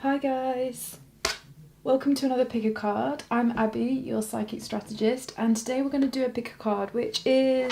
Hi guys, welcome to another pick a card. I'm Abby, your psychic strategist, and today we're going to do a pick a card which is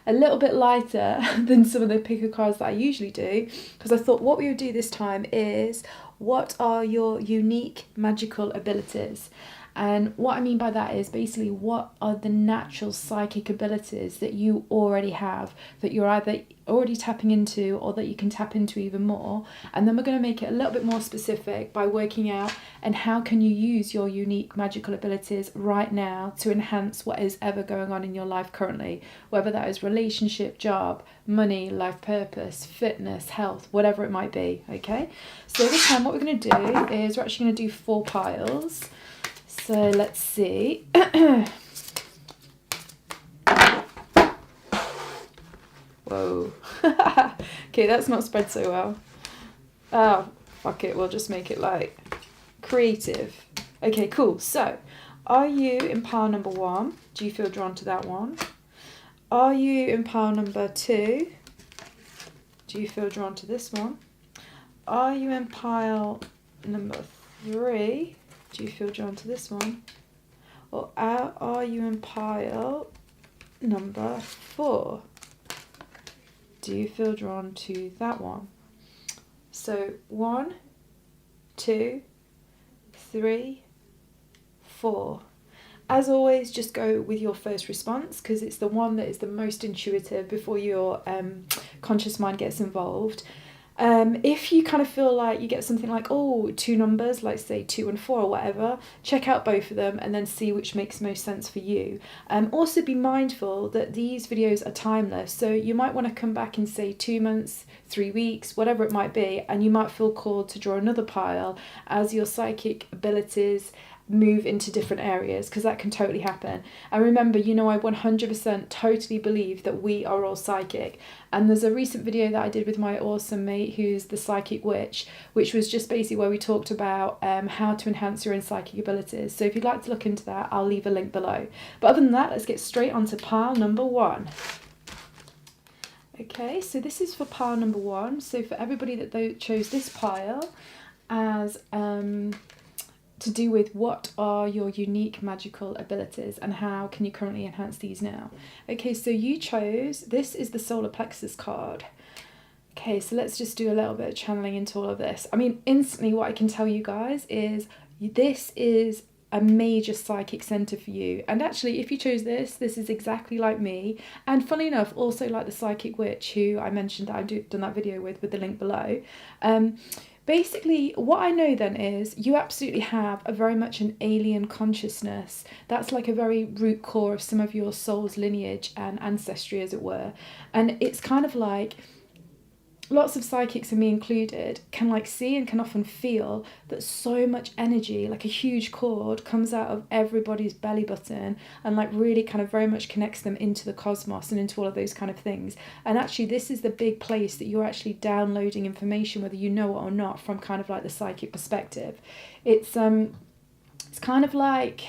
a little bit lighter than some of the pick a cards that I usually do, because I thought what we would do this time is what are your unique magical abilities. And what I mean by that is basically what are the natural psychic abilities that you already have, that you're either already tapping into or that you can tap into even more. And then we're going to make it a little bit more specific by working out and how can you use your unique magical abilities right now to enhance what is ever going on in your life currently, whether that is relationship, job, money, life purpose, fitness, health, whatever it might be. Okay, so this time what we're going to do is we're actually going to do 4 piles. So let's see. Whoa. Okay, that's not spread so well. Oh, fuck it. We'll just make it like creative. Okay, cool. So, are you in pile number 1? Do you feel drawn to that one? Are you in pile number 2? Do you feel drawn to this one? Are you in pile number 3? Do you feel drawn to this one? Or are you in pile number 4? Do you feel drawn to that one? So 1, 2, 3, 4. As always, just go with your first response because it's the one that is the most intuitive before your conscious mind gets involved. If you kind of feel like you get something like, 2 numbers, like say 2 and 4 or whatever, check out both of them and then see which makes most sense for you. Also be mindful that these videos are timeless, so you might want to come back in say 2 months, 3 weeks, whatever it might be, and you might feel called to draw another pile as your psychic abilities move into different areas, because that can totally happen. And remember, I 100% totally believe that we are all psychic. And there's a recent video that I did with my awesome mate who's the psychic witch, which was just basically where we talked about how to enhance your own psychic abilities. So if you'd like to look into that, I'll leave a link below. But other than that, let's get straight onto pile number 1. Okay, so this is for pile number 1. So for everybody that chose this pile as to do with what are your unique magical abilities and how can you currently enhance these now. Okay, so you chose, this is the solar plexus card. Okay, so let's just do a little bit of channeling into all of this. I mean, instantly what I can tell you guys is this is a major psychic center for you. And actually, if you chose this is exactly like me. And funny enough, also like the psychic witch who I mentioned that I've done that video with the link below. Basically, what I know then is you absolutely have a very much an alien consciousness. That's like a very root core of some of your soul's lineage and ancestry, as it were. And it's kind of like lots of psychics, and me included, can like see and can often feel that so much energy, like a huge cord, comes out of everybody's belly button and like really kind of very much connects them into the cosmos and into all of those kind of things. And actually this is the big place that you're actually downloading information, whether you know it or not, from kind of like the psychic perspective. It's kind of like,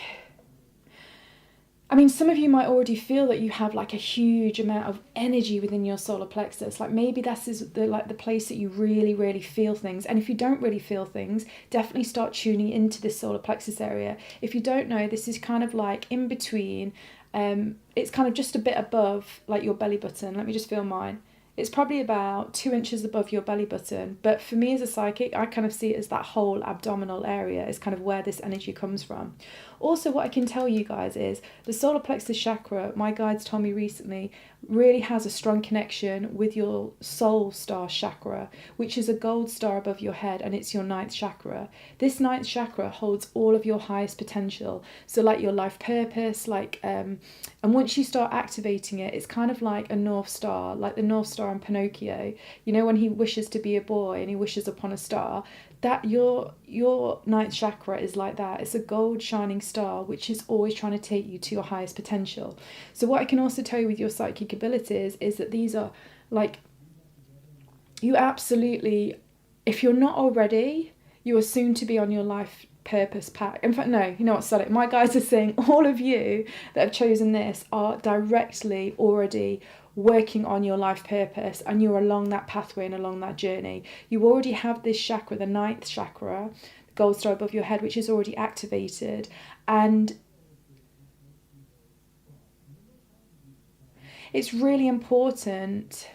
I mean, some of you might already feel that you have like a huge amount of energy within your solar plexus. Like maybe this is the place that you really, really feel things. And if you don't really feel things, definitely start tuning into this solar plexus area. If you don't know, this is kind of like in between. It's kind of just a bit above like your belly button. Let me just feel mine. It's probably about 2 inches above your belly button. But for me as a psychic, I kind of see it as that whole abdominal area is kind of where this energy comes from. Also, what I can tell you guys is the solar plexus chakra, my guides told me recently, really has a strong connection with your soul star chakra, which is a gold star above your head, and it's your 9th chakra. This 9th chakra holds all of your highest potential. So like your life purpose, and once you start activating it, it's kind of like a North Star, like the North Star in Pinocchio. When he wishes to be a boy and he wishes upon a star, that your 9th chakra is like that. It's a gold shining star which is always trying to take you to your highest potential. So what I can also tell you with your psychic abilities is that these are like, you absolutely, if you're not already, you are soon to be on your life purpose pack. In fact, no, you know what, sorry, my guys are saying all of you that have chosen this are directly already working on your life purpose, and you're along that pathway and along that journey. You already have this chakra, the ninth chakra, the gold star above your head, which is already activated. And it's really important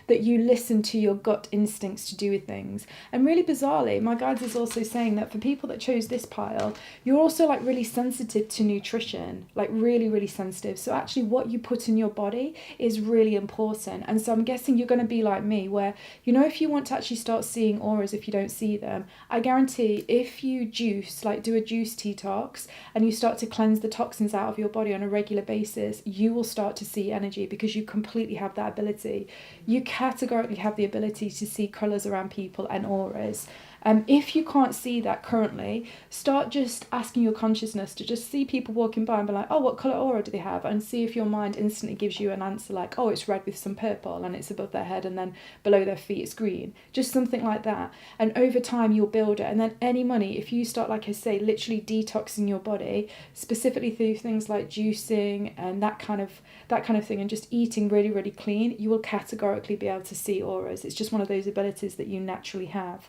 that you listen to your gut instincts to do with things. And really bizarrely, my guides is also saying that for people that chose this pile, you're also like really sensitive to nutrition, like really, really sensitive. So actually what you put in your body is really important. And so I'm guessing you're going to be like me, where, you know, if you want to actually start seeing auras if you don't see them, I guarantee if you juice, like do a juice detox, and you start to cleanse the toxins out of your body on a regular basis, you will start to see energy, because you completely have that ability. You categorically have the ability to see colours around people and auras. If you can't see that currently, start just asking your consciousness to just see people walking by and be like, oh, what colour aura do they have? And see if your mind instantly gives you an answer like, oh, it's red with some purple, and it's above their head, and then below their feet it's green. Just something like that. And over time you'll build it. And then any money, if you start, like I say, literally detoxing your body, specifically through things like juicing and that kind of thing, and just eating really, really clean, you will categorically be able to see auras. It's just one of those abilities that you naturally have.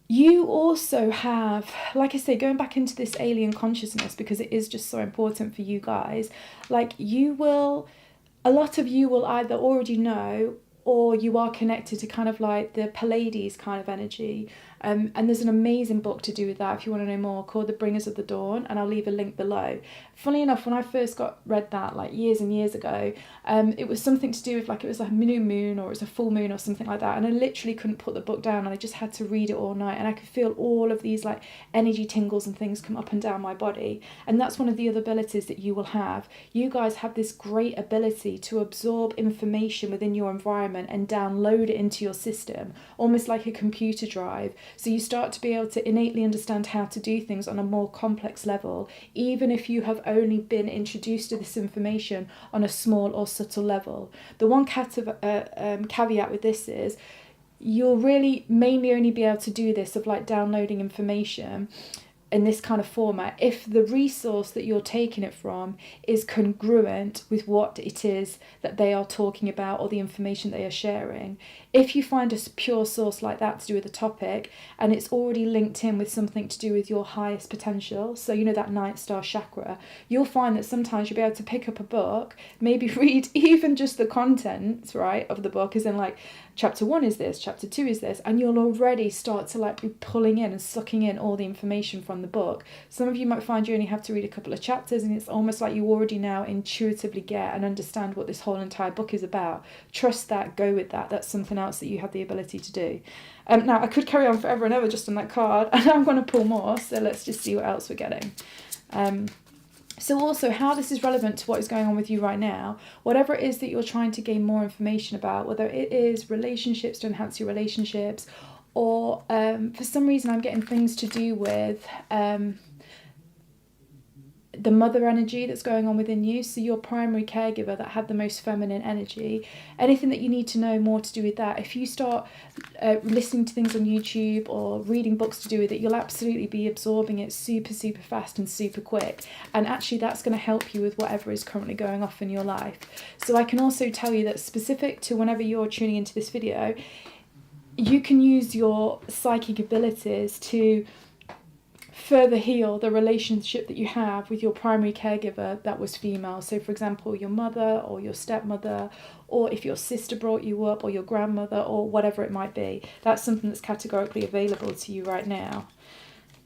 You also have, like I say, going back into this alien consciousness, because it is just so important for you guys, like a lot of you will either already know, or you are connected to kind of like the Pleiades kind of energy. And there's an amazing book to do with that if you want to know more, called The Bringers of the Dawn, and I'll leave a link below. Funnily enough, when I first read that like years and years ago, it was something to do with like, it was like a new moon, or it was a full moon or something like that, and I literally couldn't put the book down, and I just had to read it all night, and I could feel all of these like energy tingles and things come up and down my body. And that's one of the other abilities that you will have. You guys have this great ability to absorb information within your environment and download it into your system, almost like a computer drive. So you start to be able to innately understand how to do things on a more complex level, even if you have only been introduced to this information on a small or subtle level. The one caveat with this is, you'll really mainly only be able to do this of like downloading information in this kind of format if the resource that you're taking it from is congruent with what it is that they are talking about, or the information they are sharing. If you find a pure source like that to do with a topic, and it's already linked in with something to do with your highest potential, so you know that ninth star chakra, you'll find that sometimes you'll be able to pick up a book, maybe read even just the contents, right, of the book, as in like chapter 1 is this, chapter 2 is this, and you'll already start to like be pulling in and sucking in all the information from the book. Some of you might find you only have to read a couple of chapters, and it's almost like you already now intuitively get and understand what this whole entire book is about. Trust that, go with that. That's something else that you have the ability to do. Now I could carry on forever and ever just on that card, and I'm going to pull more, so let's just see what else we're getting. So also how this is relevant to what is going on with you right now, whatever it is that you're trying to gain more information about, whether it is relationships, to enhance your relationships, or for some reason I'm getting things to do with the mother energy that's going on within you, so your primary caregiver that had the most feminine energy, anything that you need to know more to do with that. If you start listening to things on YouTube or reading books to do with it, you'll absolutely be absorbing it super, super fast and super quick, and actually that's going to help you with whatever is currently going off in your life. So I can also tell you that specific to whenever you're tuning into this video, you can use your psychic abilities to further heal the relationship that you have with your primary caregiver that was female. So for example, your mother or your stepmother, or if your sister brought you up, or your grandmother, or whatever it might be. That's something that's categorically available to you right now.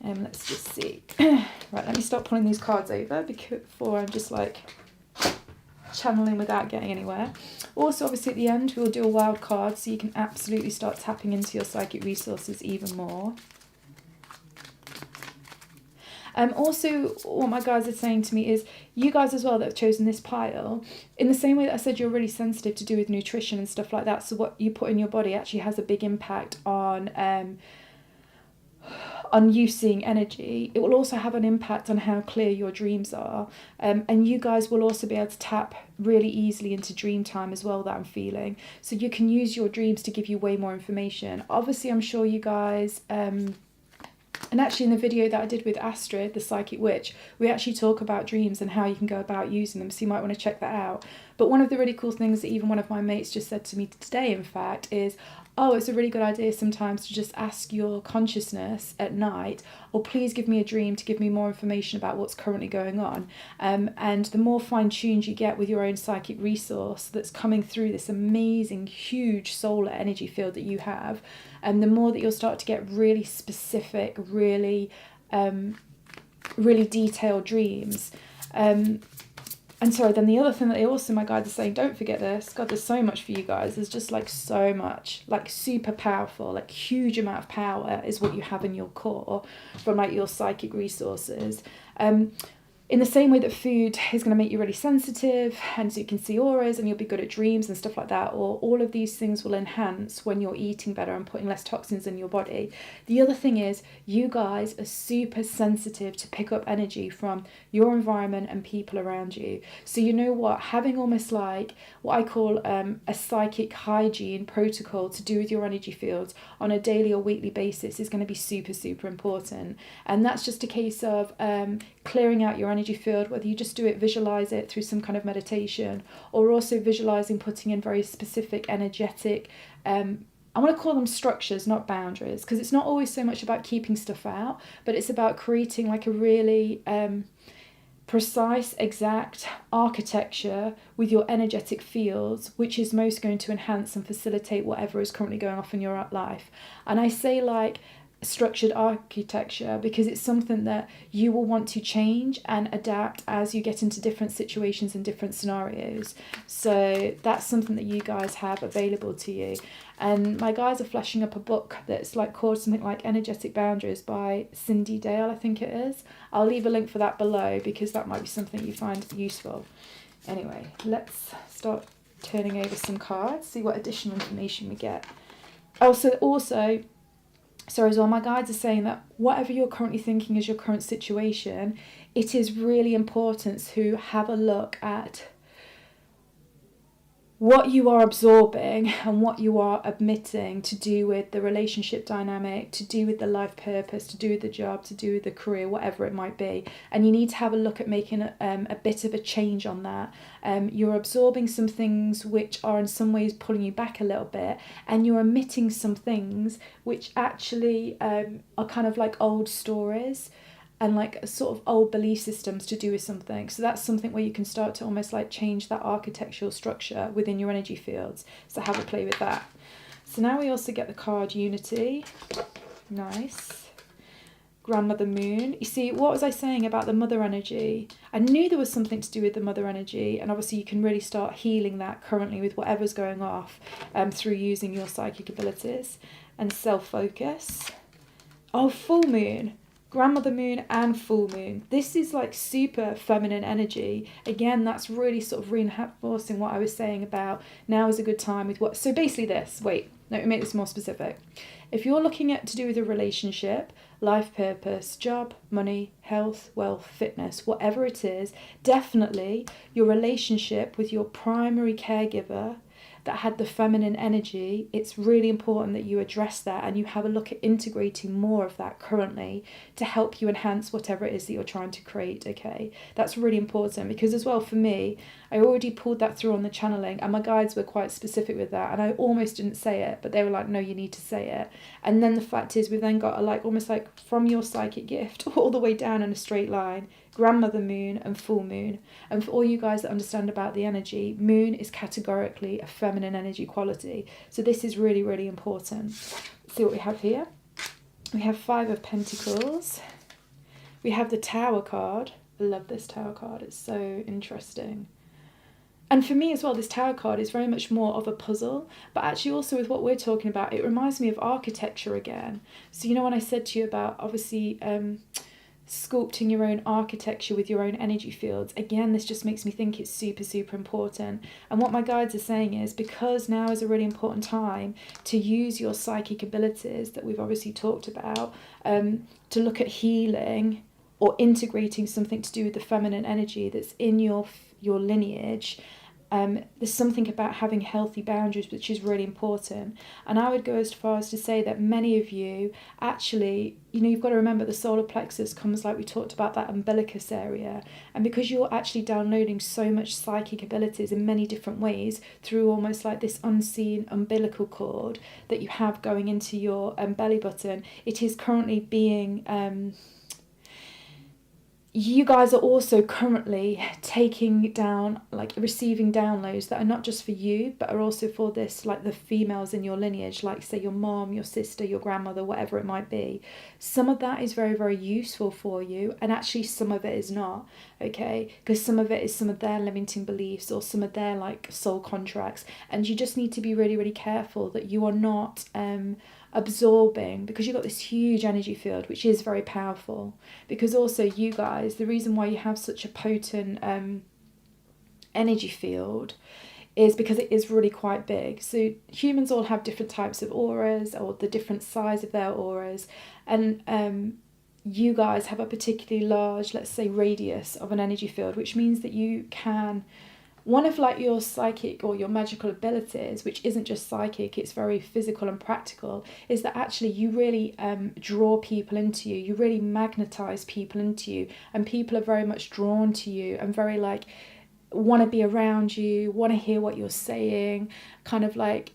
Let's just see. Right, let me stop pulling these cards over before I'm just like channeling without getting anywhere. Also, obviously at the end we'll do a wild card, so you can absolutely start tapping into your psychic resources even more. Also, what my guides are saying to me is, you guys as well that have chosen this pile, in the same way that I said you're really sensitive to do with nutrition and stuff like that, so what you put in your body actually has a big impact on you seeing energy. It will also have an impact on how clear your dreams are, and you guys will also be able to tap really easily into dream time as well, that I'm feeling. So you can use your dreams to give you way more information. Obviously, I'm sure you guys And actually in the video that I did with Astrid, the psychic witch, we actually talk about dreams and how you can go about using them, so you might want to check that out. But one of the really cool things that even one of my mates just said to me today, in fact, is, oh, it's a really good idea sometimes to just ask your consciousness at night, or please give me a dream to give me more information about what's currently going on. And the more fine-tuned you get with your own psychic resource that's coming through this amazing, huge solar energy field that you have, and the more that you'll start to get really specific, really detailed dreams. And sorry, then the other thing that my guides are saying, don't forget this, God, there's so much for you guys. There's just like so much, like super powerful, like huge amount of power is what you have in your core from like your psychic resources. In the same way that food is going to make you really sensitive, and so you can see auras and you'll be good at dreams and stuff like that, or all of these things will enhance when you're eating better and putting less toxins in your body. The other thing is, you guys are super sensitive to pick up energy from your environment and people around you. So you know what, having almost like what I call a psychic hygiene protocol to do with your energy fields on a daily or weekly basis is going to be super, super important. And that's just a case of clearing out your energy field, whether you just do it, visualize it through some kind of meditation, or also visualizing putting in very specific energetic, I want to call them structures, not boundaries, because it's not always so much about keeping stuff out, but it's about creating like a really precise, exact architecture with your energetic fields, which is most going to enhance and facilitate whatever is currently going off in your life. And I say like structured architecture because it's something that you will want to change and adapt as you get into different situations and different scenarios. So that's something that you guys have available to you. And my guys are flashing up a book that's like called something like Energetic Boundaries by Cindy Dale, I think it is. I'll leave a link for that below because that might be something you find useful. Anyway, let's start turning over some cards, see what additional information we get. Sorry as well, my guides are saying that whatever you're currently thinking is your current situation, it is really important to have a look at what you are absorbing and what you are admitting to do with the relationship dynamic, to do with the life purpose, to do with the job, to do with the career, whatever it might be. And you need to have a look at making a bit of a change on that. You're absorbing some things which are in some ways pulling you back a little bit, and you're omitting some things which actually are kind of like old stories and like sort of old belief systems to do with something. So that's something where you can start to almost like change that architectural structure within your energy fields. So have a play with that. So now we also get the card Unity. Nice. Grandmother Moon. You see, what was I saying about the mother energy? I knew there was something to do with the mother energy, and obviously you can really start healing that currently with whatever's going off through using your psychic abilities and self-focus. Oh, full moon. Grandmother Moon and full moon. This is like super feminine energy. Again, that's really sort of reinforcing what I was saying about now is a good time with what. So basically this, let me make this more specific. If you're looking at to do with a relationship, life purpose, job, money, health, wealth, fitness, whatever it is, definitely your relationship with your primary caregiver that had the feminine energy, it's really important that you address that and you have a look at integrating more of that currently to help you enhance whatever it is that you're trying to create, okay? That's really important because as well for me, I already pulled that through on the channeling and my guides were quite specific with that and I almost didn't say it, but they were like, no, you need to say it. And then the fact is we've then got a like almost like from your psychic gift all the way down in a straight line, grandmother moon and full moon. And for all you guys that understand about the energy, moon is categorically a feminine energy quality. So this is really, really important. Let's see what we have here. We have 5 of Pentacles. We have the Tower card. I love this Tower card. It's so interesting. And for me as well, this Tower card is very much more of a puzzle, but actually also with what we're talking about, it reminds me of architecture again. So you know when I said to you about obviously sculpting your own architecture with your own energy fields, again this just makes me think it's super, super important. And what my guides are saying is because now is a really important time to use your psychic abilities that we've obviously talked about to look at healing or integrating something to do with the feminine energy that's in your lineage there's something about having healthy boundaries which is really important. And I would go as far as to say that many of you actually, you've got to remember the solar plexus comes, like we talked about, that umbilicus area. And because you're actually downloading so much psychic abilities in many different ways through almost like this unseen umbilical cord that you have going into your belly button, it is currently being... you guys are also currently taking down, like receiving downloads that are not just for you, but are also for this, like the females in your lineage, like say your mom, your sister, your grandmother, whatever it might be. Some of that is very, very useful for you, and actually some of it is not, okay? Because some of it is some of their limiting beliefs or some of their like soul contracts, and you just need to be really, really careful that you are not absorbing, because you've got this huge energy field which is very powerful. Because also you guys, the reason why you have such a potent energy field is because it is really quite big. So humans all have different types of auras, or the different size of their auras, and you guys have a particularly large, let's say, radius of an energy field, which means that you can... One of like your psychic or your magical abilities, which isn't just psychic, it's very physical and practical, is that actually you really draw people into you. You really magnetize people into you, and people are very much drawn to you and very like want to be around you, want to hear what you're saying, kind of like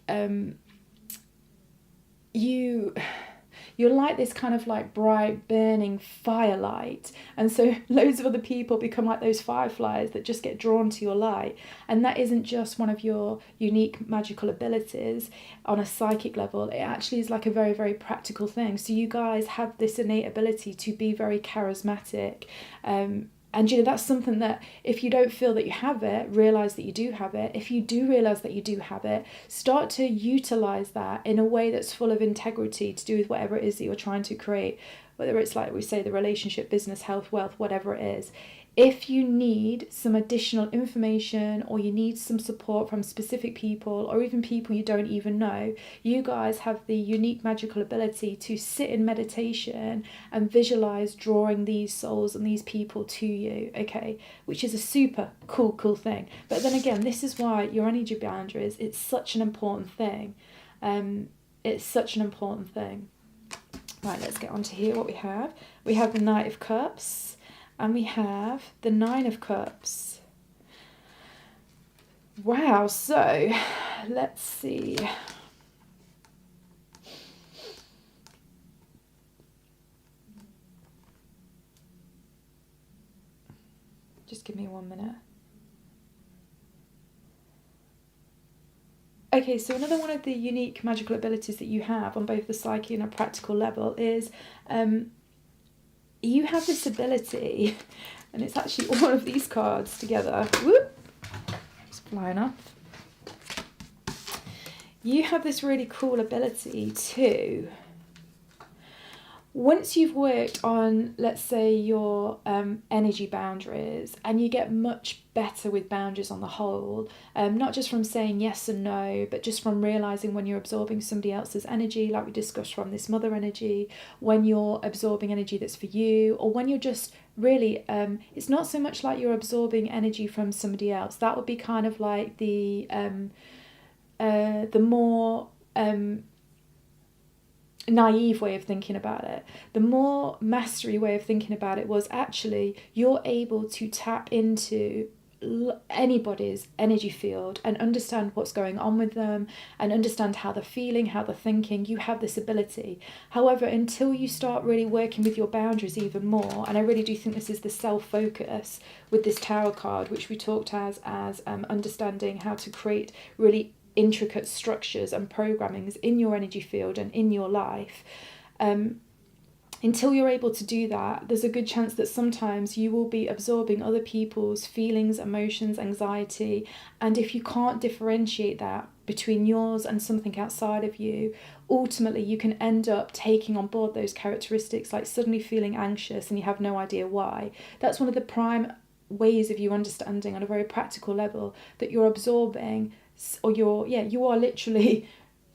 you're like this kind of like bright burning firelight, and so loads of other people become like those fireflies that just get drawn to your light. And that isn't just one of your unique magical abilities on a psychic level, it actually is like a very, very practical thing. So you guys have this innate ability to be very charismatic, and that's something that if you don't feel that you have it, realise that you do have it. If you do realise that you do have it, start to utilise that in a way that's full of integrity to do with whatever it is that you're trying to create, whether it's like we say the relationship, business, health, wealth, whatever it is. If you need some additional information, or you need some support from specific people, or even people you don't even know, you guys have the unique magical ability to sit in meditation and visualize drawing these souls and these people to you, okay? Which is a super cool thing. But then again, this is why your energy boundaries, it's such an important thing. It's such an important thing. Right, let's get on to here what we have. We have the Knight of Cups. And we have the Nine of Cups. Wow, so let's see. Just give me 1 minute. Okay, so another one of the unique magical abilities that you have on both the psyche and a practical level is... you have this ability, and it's actually all of these cards together. Whoop! It's flying off. You have this really cool ability to, once you've worked on, let's say, your energy boundaries, and you get much better with boundaries on the whole, not just from saying yes and no, but just from realising when you're absorbing somebody else's energy, like we discussed from this mother energy, when you're absorbing energy that's for you, or when you're just really, it's not so much like you're absorbing energy from somebody else. That would be kind of like the more... naive way of thinking about it. The more mastery way of thinking about it was actually you're able to tap into anybody's energy field and understand what's going on with them and understand how they're feeling, how they're thinking. You have this ability. However, until you start really working with your boundaries even more, and I really do think this is the self-focus with this tarot card, which we talked as understanding how to create really intricate structures and programmings in your energy field and in your life. Until you're able to do that, there's a good chance that sometimes you will be absorbing other people's feelings, emotions, anxiety, and if you can't differentiate that between yours and something outside of you, ultimately you can end up taking on board those characteristics, like suddenly feeling anxious and you have no idea why. That's one of the prime ways of you understanding on a very practical level that you're absorbing, or you are literally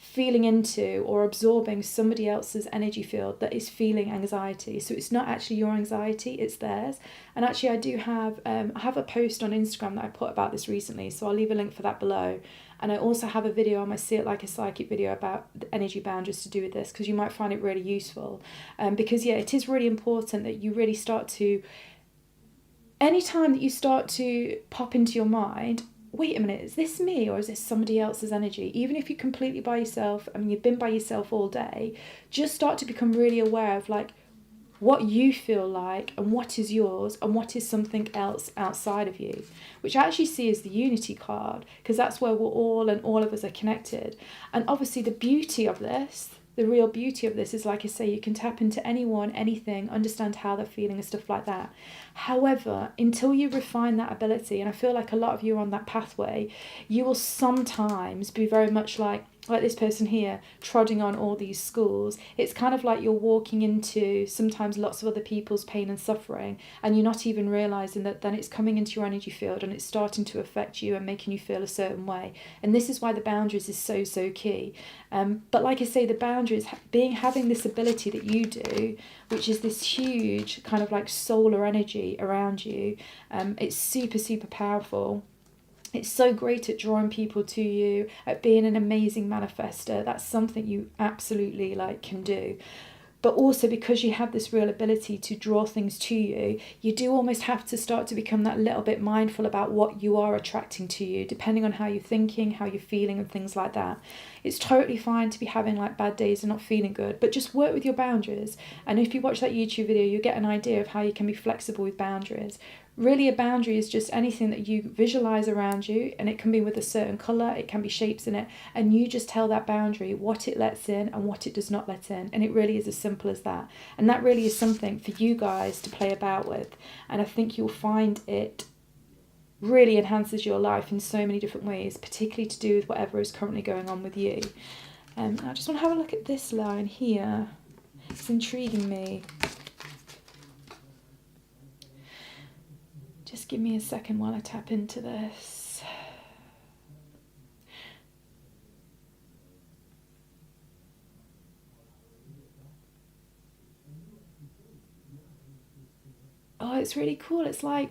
feeling into or absorbing somebody else's energy field that is feeling anxiety. So it's not actually your anxiety, it's theirs. And actually I do have I have a post on Instagram that I put about this recently, so I'll leave a link for that below. And I also have a video on my See It Like a Psychic video about the energy boundaries to do with this, because you might find it really useful. Because yeah, it is really important that you really start to, anytime that you start to pop into your mind, wait a minute, is this me or is this somebody else's energy? Even if you're completely by yourself, I mean, you've been by yourself all day, just start to become really aware of like what you feel like and what is yours and what is something else outside of you, which I actually see as the unity card, because that's where we're all, and all of us are connected. And obviously the beauty of this, the real beauty of this is, like I say, you can tap into anyone, anything, understand how they're feeling and stuff like that. However, until you refine that ability, and I feel like a lot of you are on that pathway, you will sometimes be very much like this person here, trotting on all these schools. It's kind of like you're walking into sometimes lots of other people's pain and suffering, and you're not even realising that then it's coming into your energy field and it's starting to affect you and making you feel a certain way. And this is why the boundaries is so, so key. But like I say, the boundaries, having this ability that you do, which is this huge kind of like solar energy around you, it's super, super powerful. It's so great at drawing people to you, at being an amazing manifester. That's something you absolutely can do. But also, because you have this real ability to draw things to you, you do almost have to start to become that little bit mindful about what you are attracting to you, depending on how you're thinking, how you're feeling and things like that. It's totally fine to be having bad days and not feeling good, but just work with your boundaries. And if you watch that YouTube video, you'll get an idea of how you can be flexible with boundaries. Really, a boundary is just anything that you visualize around you, and it can be with a certain color, it can be shapes in it, and you just tell that boundary what it lets in and what it does not let in. And it really is as simple as that. And that really is something for you guys to play about with. And I think you'll find it really enhances your life in so many different ways, particularly to do with whatever is currently going on with you. I just want to have a look at this line here. It's intriguing me. Just give me a second while I tap into this. Oh, it's really cool. It's like,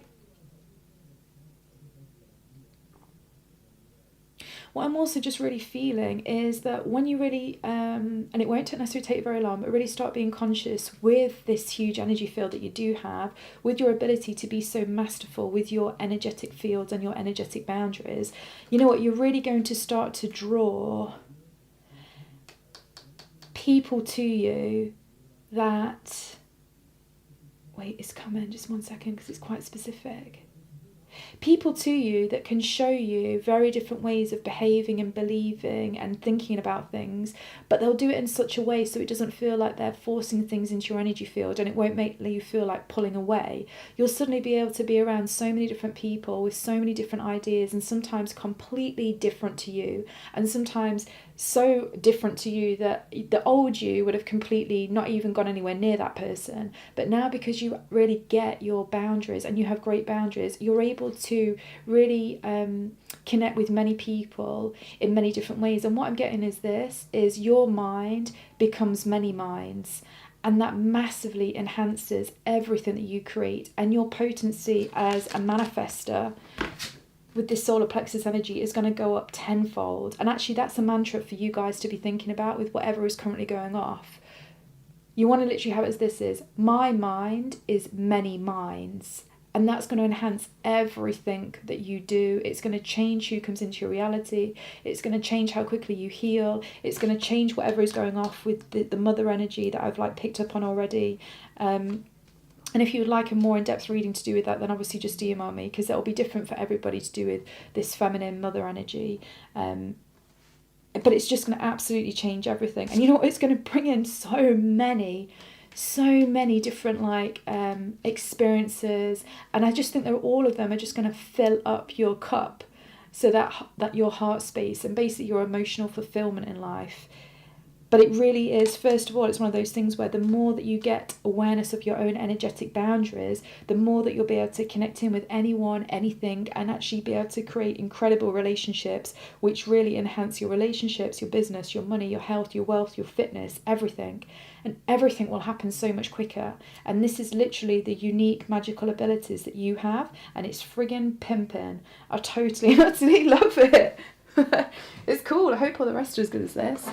what I'm also just really feeling is that when you really, and it won't necessarily take very long, but really start being conscious with this huge energy field that you do have, with your ability to be so masterful with your energetic fields and your energetic boundaries, you know what, you're really going to start to draw people to you that, wait, it's coming, just 1 second, because it's quite specific. People to you that can show you very different ways of behaving and believing and thinking about things, but they'll do it in such a way so it doesn't feel like they're forcing things into your energy field, and it won't make you feel like pulling away. You'll suddenly be able to be around so many different people with so many different ideas, and sometimes completely different to you, and sometimes so different to you that the old you would have completely not even gone anywhere near that person. But now, because you really get your boundaries and you have great boundaries, you're able to really connect with many people in many different ways. And what I'm getting is your mind becomes many minds, and that massively enhances everything that you create, and your potency as a manifester with this solar plexus energy is going to go up tenfold. And actually, that's a mantra for you guys to be thinking about with whatever is currently going off. You want to literally have it as this is, my mind is many minds. And that's going to enhance everything that you do. It's going to change who comes into your reality. It's going to change how quickly you heal. It's going to change whatever is going off with the mother energy that I've picked up on already. And if you would like a more in-depth reading to do with that, then obviously just email me, because it'll be different for everybody to do with this feminine mother energy. But it's just going to absolutely change everything. And you know what? It's going to bring in so many different experiences. And I just think that all of them are just going to fill up your cup, so that your heart space and basically your emotional fulfillment in life But it really is, first of all, it's one of those things where the more that you get awareness of your own energetic boundaries, the more that you'll be able to connect in with anyone, anything, and actually be able to create incredible relationships, which really enhance your relationships, your business, your money, your health, your wealth, your fitness, everything. And everything will happen so much quicker. And this is literally the unique magical abilities that you have, and it's friggin' pimping. I totally, absolutely love it. It's cool. I hope all the rest are as good as this.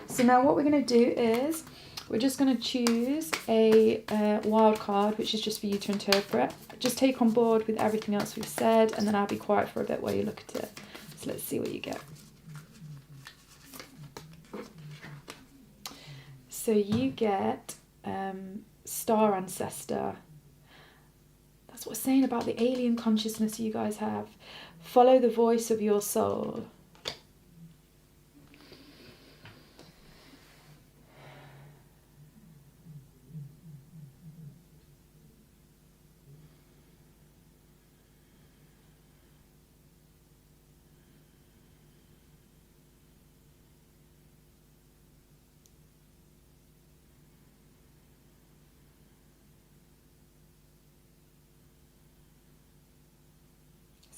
So now what we're going to do is we're just going to choose a wild card, which is just for you to interpret. Just take on board with everything else we've said, and then I'll be quiet for a bit while you look at it. So let's see what you get. So you get Star Ancestor. That's what it's saying about the alien consciousness you guys have. Follow the voice of your soul.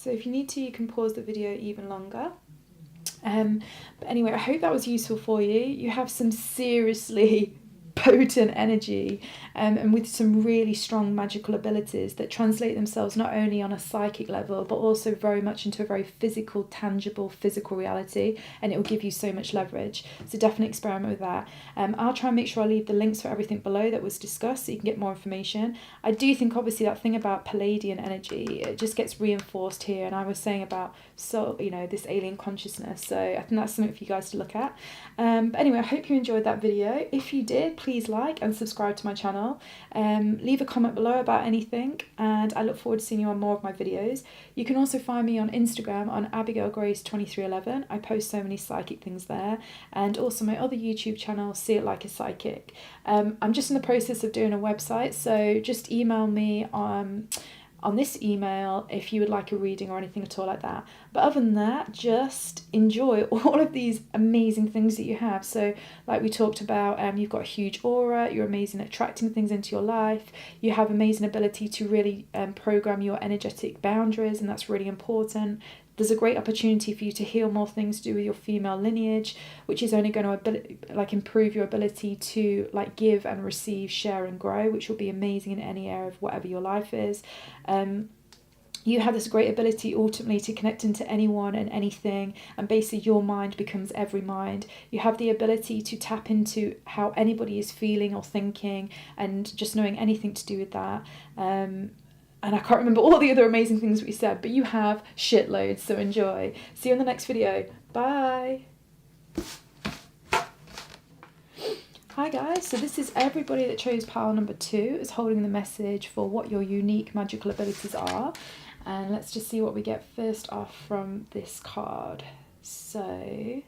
So if you need to, you can pause the video even longer. But anyway, I hope that was useful for you. You have some seriously potent energy, and with some really strong magical abilities that translate themselves not only on a psychic level, but also very much into a very physical, tangible, physical reality, and it will give you so much leverage. So definitely experiment with that. I'll try and make sure I leave the links for everything below that was discussed so you can get more information. I do think obviously that thing about Palladian energy, it just gets reinforced here, and I was saying about this alien consciousness, so I think that's something for you guys to look at. But anyway, I hope you enjoyed that video. If you did, please like and subscribe to my channel. Leave a comment below about anything, and I look forward to seeing you on more of my videos. You can also find me on Instagram on AbigailGrace2311. I post so many psychic things there, and also my other YouTube channel, See It Like a Psychic. I'm just in the process of doing a website, so just email me on this email if you would like a reading or anything at all like that. But other than that, just enjoy all of these amazing things that you have. So like we talked about, you've got a huge aura, you're amazing at attracting things into your life, you have amazing ability to really program your energetic boundaries, and that's really important. There's a great opportunity for you to heal more things to do with your female lineage, which is only going to improve your ability to give and receive, share and grow, which will be amazing in any area of whatever your life is. You have this great ability ultimately to connect into anyone and anything, and basically your mind becomes every mind. You have the ability to tap into how anybody is feeling or thinking, and just knowing anything to do with that. And I can't remember all the other amazing things we said, but you have shitloads, so enjoy. See you in the next video. Bye. Hi guys, so this is everybody that chose pile number 2 is holding the message for what your unique magical abilities are. And let's just see what we get first off from this card. So,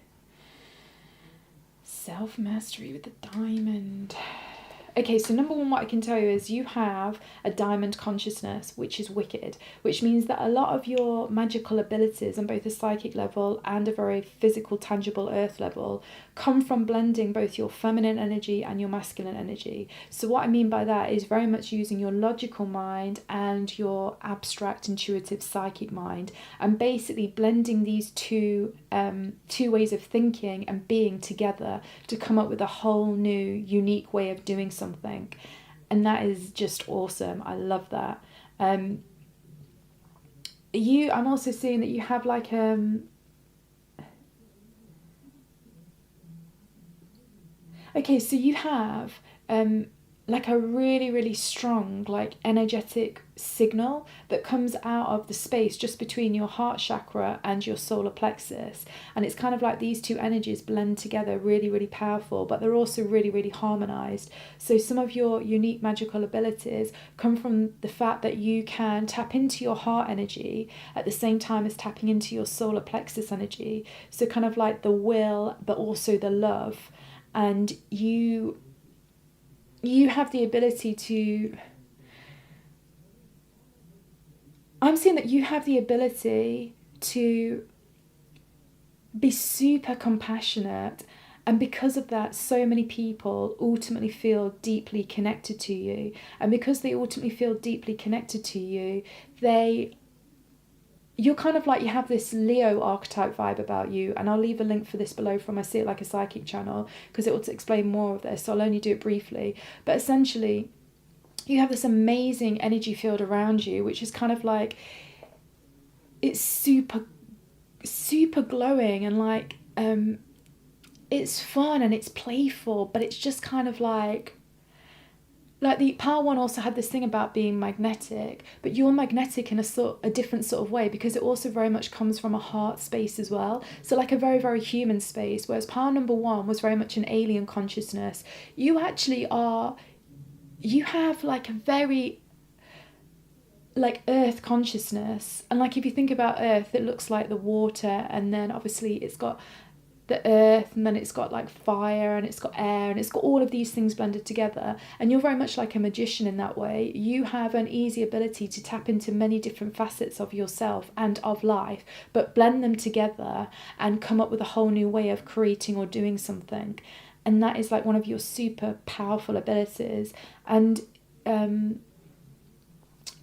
self-mastery with the diamond. Okay, so number one, what I can tell you is you have a diamond consciousness, which is wicked, which means that a lot of your magical abilities on both a psychic level and a very physical, tangible earth level come from blending both your feminine energy and your masculine energy. So what I mean by that is very much using your logical mind and your abstract, intuitive, psychic mind, and basically blending these two ways of thinking and being together to come up with a whole new, unique way of doing something. And that is just awesome. I love that. I'm also seeing that you have okay, so you have a really, really strong energetic signal that comes out of the space just between your heart chakra and your solar plexus, and it's kind of like these two energies blend together, really, really powerful, but they're also really, really harmonized. So some of your unique magical abilities come from the fact that you can tap into your heart energy at the same time as tapping into your solar plexus energy, so kind of like the will but also the love. And you have the ability to, I'm seeing that you have the ability to be super compassionate And because of that, so many people ultimately feel deeply connected to you. And because they ultimately feel deeply connected to you, you're kind of like, you have this Leo archetype vibe about you. And I'll leave a link for this below from I See It Like a Psychic channel, because it will explain more of this. So I'll only do it briefly. But essentially, you have this amazing energy field around you, which is kind of like, it's super, super glowing, and like, it's fun and it's playful, but it's just kind of like the Power One also had this thing about being magnetic, but you're magnetic in a different sort of way, because it also very much comes from a heart space as well. So like a very, very human space, whereas Power Number One was very much an alien consciousness. You have like a very like earth consciousness, and like if you think about earth, it looks like the water, and then obviously it's got the earth, and then it's got like fire, and it's got air, and it's got all of these things blended together. And you're very much like a magician in that way. You have an easy ability to tap into many different facets of yourself and of life, but blend them together and come up with a whole new way of creating or doing something. And that is like one of your super powerful abilities. And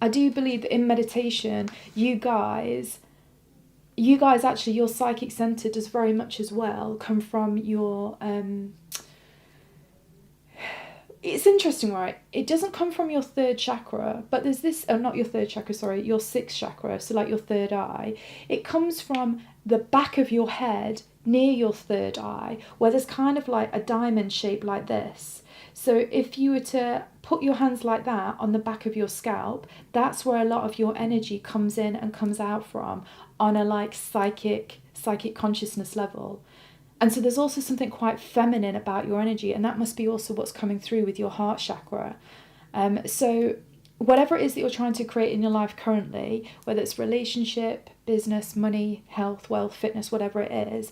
I do believe that in meditation, you guys actually, your psychic center does very much as well come from your it's interesting, right? It doesn't come from your third chakra, but there's this, not your third chakra, sorry, your sixth chakra, so like your third eye. It comes from the back of your head near your third eye, where there's kind of like a diamond shape like this. So if you were to put your hands like that on the back of your scalp, that's where a lot of your energy comes in and comes out from on a like psychic consciousness level. And so there's also something quite feminine about your energy, and that must be also what's coming through with your heart chakra. So whatever it is that you're trying to create in your life currently, whether it's relationship, business, money, health, wealth, fitness, whatever it is,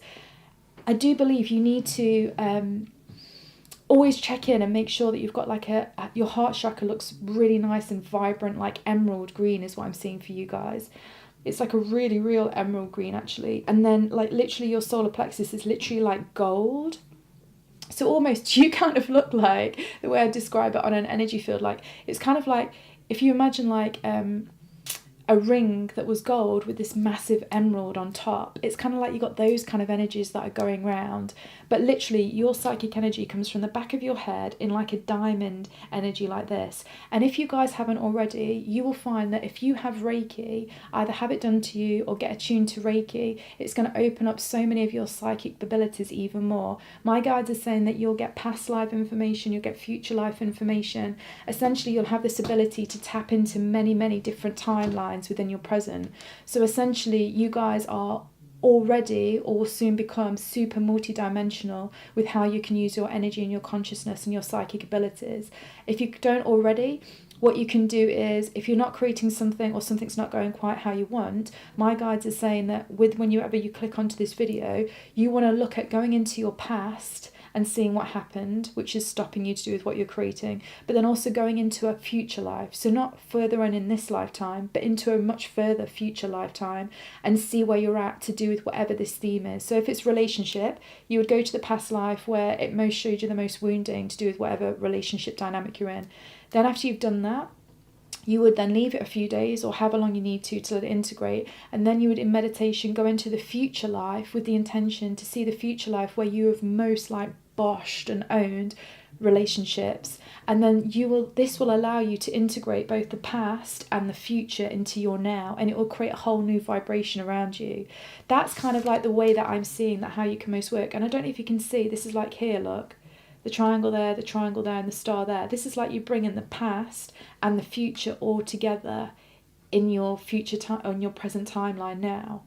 I do believe you need to always check in and make sure that you've got like your heart chakra looks really nice and vibrant, like emerald green is what I'm seeing for you guys. It's like a really real emerald green actually. And then like literally your solar plexus is literally like gold. So almost you kind of look like, the way I describe it on an energy field, like it's kind of like if you imagine like a ring that was gold with this massive emerald on top. It's kind of like you got those kind of energies that are going round. But literally your psychic energy comes from the back of your head in like a diamond energy like this. And if you guys haven't already, you will find that if you have Reiki, either have it done to you or get attuned to Reiki, it's going to open up so many of your psychic abilities even more. My guides are saying that you'll get past life information, you'll get future life information. Essentially, you'll have this ability to tap into many, many different timelines within your present. So essentially, you guys are already or will soon become super multidimensional with how you can use your energy and your consciousness and your psychic abilities. If you don't already, what you can do is, if you're not creating something or something's not going quite how you want, my guides are saying that whenever you click onto this video, you want to look at going into your past and seeing what happened, which is stopping you to do with what you're creating, but then also going into a future life. So not further in this lifetime, but into a much further future lifetime, and see where you're at to do with whatever this theme is. So if it's relationship, you would go to the past life where it most showed you the most wounding to do with whatever relationship dynamic you're in. Then after you've done that, you would then leave it a few days or however long you need to let it integrate. And then you would, in meditation, go into the future life with the intention to see the future life where you have most like boshed and owned relationships. And then this will allow you to integrate both the past and the future into your now, and it will create a whole new vibration around you. That's kind of like the way that I'm seeing that how you can most work. And I don't know if you can see, this is like here, look. The triangle there, and the star there. This is like you bring in the past and the future all together in your future time, on your present timeline now.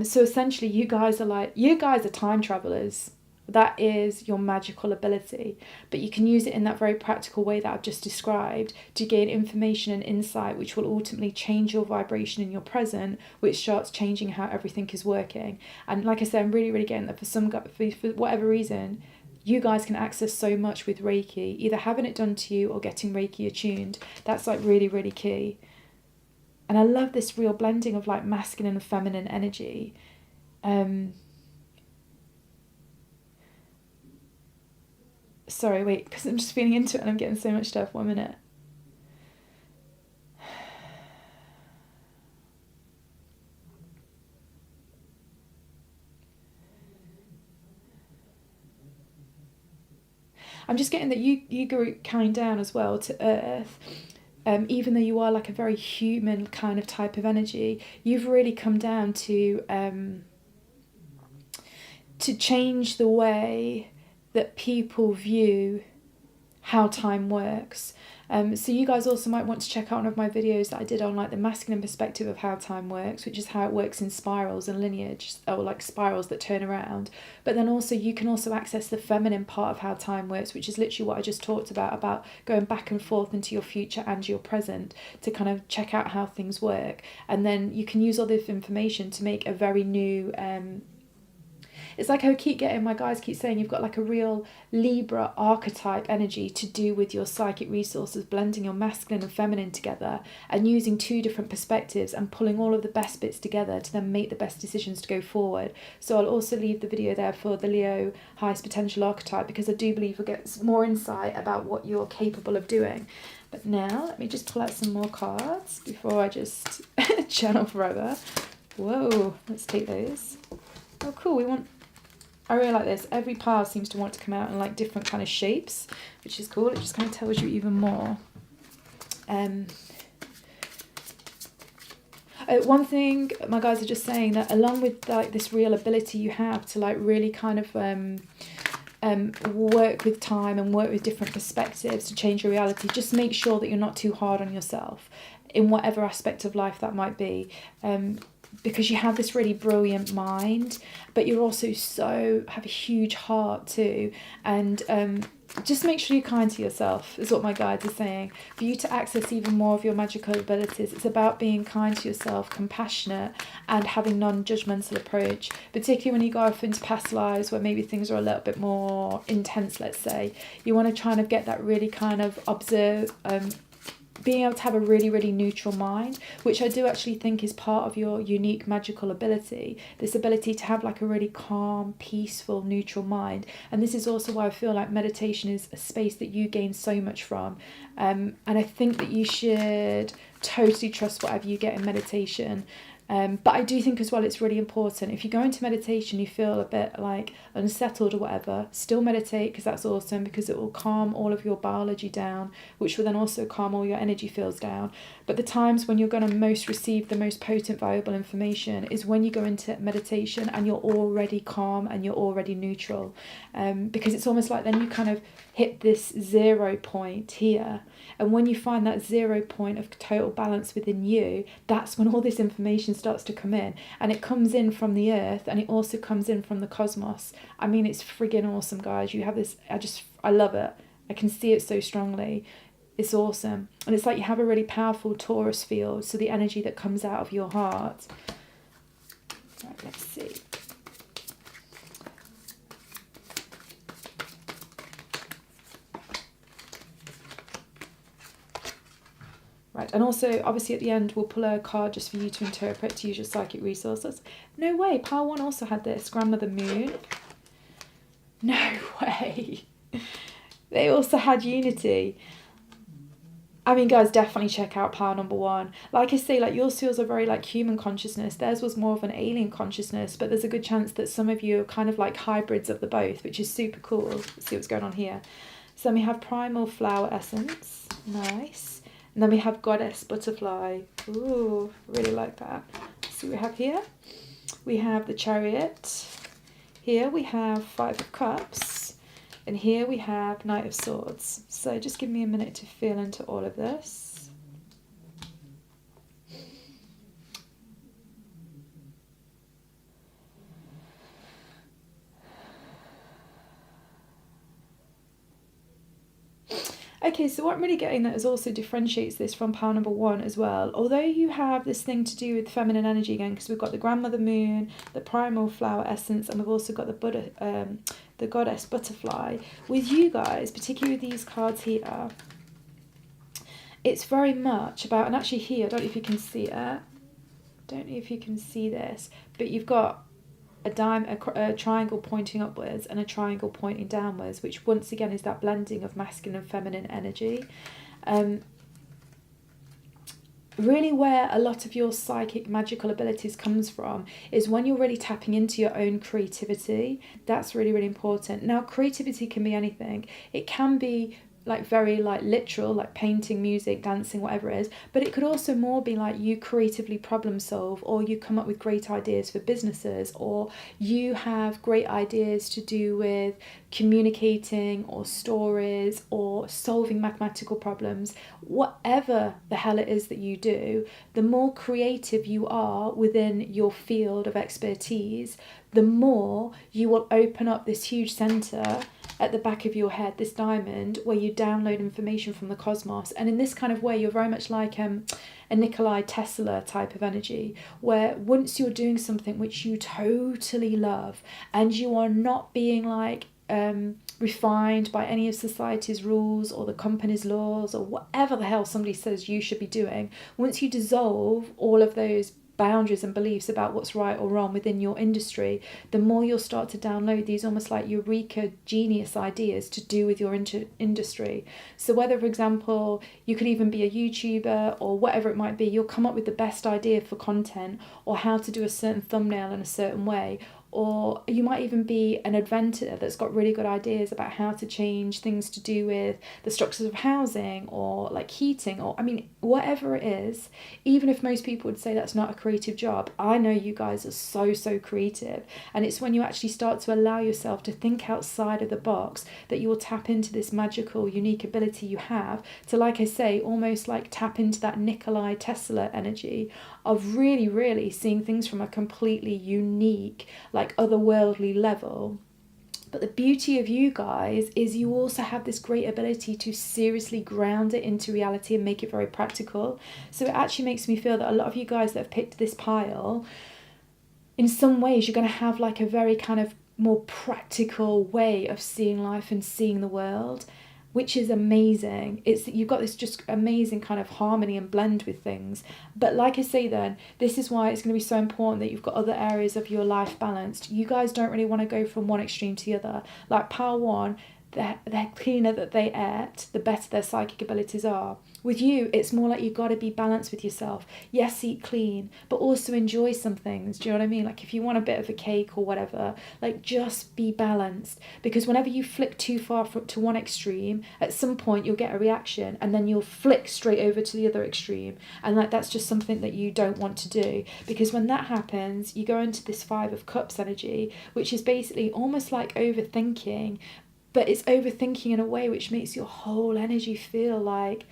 So essentially, you guys are time travelers. That is your magical ability, but you can use it in that very practical way that I've just described to gain information and insight, which will ultimately change your vibration in your present, which starts changing how everything is working. And like I said, I'm really, really getting that for whatever reason, you guys can access so much with Reiki, either having it done to you or getting Reiki attuned. That's like really, really key. And I love this real blending of like masculine and feminine energy. Sorry, wait, because I'm just feeling into it and I'm getting so much stuff. 1 minute. I'm just getting that you go kind down as well to earth. Even though you are like a very human kind of type of energy, you've really come down to change the way that people view how time works. So you guys also might want to check out one of my videos that I did on like the masculine perspective of how time works, which is how it works in spirals and lineage, or like spirals that turn around. But then also you can also access the feminine part of how time works, which is literally what I just talked about going back and forth into your future and your present to kind of check out how things work. And then you can use all this information to make a very new it's like I keep getting, my guys keep saying you've got like a real Libra archetype energy to do with your psychic resources, blending your masculine and feminine together and using two different perspectives and pulling all of the best bits together to then make the best decisions to go forward. So I'll also leave the video there for the Leo highest potential archetype, because I do believe you'll get more insight about what you're capable of doing. But now let me just pull out some more cards before I just channel forever. Whoa, let's take those. Oh cool, I really like this. Every pile seems to want to come out in like different kind of shapes, which is cool. It just kind of tells you even more. One thing my guys are just saying, that along with like this real ability you have to like really kind of work with time and work with different perspectives to change your reality, just make sure that you're not too hard on yourself in whatever aspect of life that might be. Because you have this really brilliant mind, but you're also have a huge heart too. And just make sure you're kind to yourself, is what my guides are saying. For you to access even more of your magical abilities, it's about being kind to yourself, compassionate, and having non-judgmental approach, particularly when you go off into past lives where maybe things are a little bit more intense, let's say. You want to try and get that really kind of being able to have a really, really neutral mind, which I do actually think is part of your unique magical ability, this ability to have like a really calm, peaceful, neutral mind. And this is also why I feel like meditation is a space that you gain so much from. And I think that you should totally trust whatever you get in meditation. But I do think as well it's really important, if you go into meditation you feel a bit like unsettled or whatever, still meditate, because that's awesome, because it will calm all of your biology down, which will then also calm all your energy fields down. But the times when you're going to most receive the most potent, valuable information is when you go into meditation and you're already calm and you're already neutral, because it's almost like then you kind of hit this 0 point here, and when you find that 0 point of total balance within you, that's when all this information starts to come in, and it comes in from the earth and it also comes in from the cosmos. I mean, it's friggin' awesome, guys. You have this, I love it. I can see it so strongly. It's awesome. And it's like you have a really powerful Taurus field, so the energy that comes out of your heart. Right, let's see. Right, and also, obviously, at the end, we'll pull a card just for you to interpret, to use your psychic resources. No way, pile 1 also had this. Grandmother Moon. No way. They also had Unity. I mean, guys, definitely check out pile number 1. Like I say, like your seals are very like human consciousness. Theirs was more of an alien consciousness, but there's a good chance that some of you are kind of like hybrids of the both, which is super cool. Let's see what's going on here. So then we have Primal Flower Essence. Nice. And then we have Goddess Butterfly. Ooh, really like that. Let's see what we have here. We have the Chariot. Here we have 5 of Cups. And here we have Knight of Swords. So just give me a minute to feel into all of this. Okay, so what I'm really getting that is also differentiates this from pile number 1 as well. Although you have this thing to do with feminine energy again, because we've got the Grandmother Moon, the Primal Flower Essence, and we've also got the Goddess Butterfly. With you guys, particularly with these cards here, it's very much about, and actually here, I don't know if you can see it, don't know if you can see this, but you've got a triangle pointing upwards and a triangle pointing downwards, which once again is that blending of masculine and feminine energy. Really where a lot of your psychic magical abilities comes from is when you're really tapping into your own creativity. That's really, really important. Now, creativity can be anything. It can be like very like literal, like painting, music, dancing, whatever it is, but it could also more be like you creatively problem solve, or you come up with great ideas for businesses, or you have great ideas to do with communicating or stories or solving mathematical problems. Whatever the hell it is that you do, the more creative you are within your field of expertise, the more you will open up this huge center at the back of your head, this diamond, where you download information from the cosmos. And in this kind of way, you're very much like a Nikola Tesla type of energy, where once you're doing something which you totally love, and you are not being like refined by any of society's rules or the company's laws or whatever the hell somebody says you should be doing, once you dissolve all of those boundaries and beliefs about what's right or wrong within your industry, the more you'll start to download these almost like eureka genius ideas to do with your industry. So whether, for example, you could even be a YouTuber or whatever it might be, you'll come up with the best idea for content, or how to do a certain thumbnail in a certain way. Or you might even be an inventor that's got really good ideas about how to change things to do with the structures of housing or like heating, or I mean, whatever it is. Even if most people would say that's not a creative job, I know you guys are so creative. And it's when you actually start to allow yourself to think outside of the box that you will tap into this magical, unique ability you have to, like I say, almost like tap into that Nikola Tesla energy of really seeing things from a completely unique, like otherworldly level. But the beauty of you guys is you also have this great ability to seriously ground it into reality and make it very practical. So it actually makes me feel that a lot of you guys that have picked this pile, in some ways you're going to have like a very kind of more practical way of seeing life and seeing the world, which is amazing. It's that you've got this just amazing kind of harmony and blend with things. But like I say then, this is why it's going to be so important that you've got other areas of your life balanced. You guys don't really want to go from one extreme to the other. Like pile one, the cleaner that they act, the better their psychic abilities are. With you, it's more like you've got to be balanced with yourself. Yes, eat clean, but also enjoy some things. Do you know what I mean? Like if you want a bit of a cake or whatever, like just be balanced. Because whenever you flick too far to one extreme, at some point you'll get a reaction, and then you'll flick straight over to the other extreme. And like that's just something that you don't want to do. Because when that happens, you go into this 5 of Cups energy, which is basically almost like overthinking, but it's overthinking in a way which makes your whole energy feel like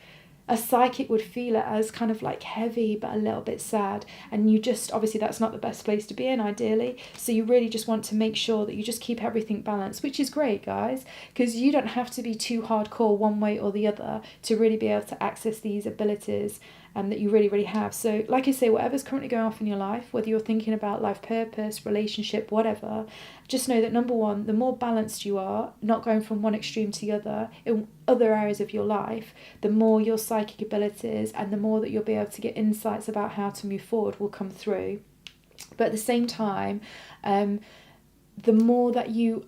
a psychic would feel it as kind of like heavy but a little bit sad. And you just, obviously that's not the best place to be in ideally, so you really just want to make sure that you just keep everything balanced, which is great guys, because you don't have to be too hardcore one way or the other to really be able to access these abilities that you really have. So like I say, whatever's currently going off in your life, whether you're thinking about life purpose, relationship, whatever, just know that number one, the more balanced you are, not going from one extreme to the other in other areas of your life, the more your psychic abilities and the more that you'll be able to get insights about how to move forward will come through. But at the same time, the more that you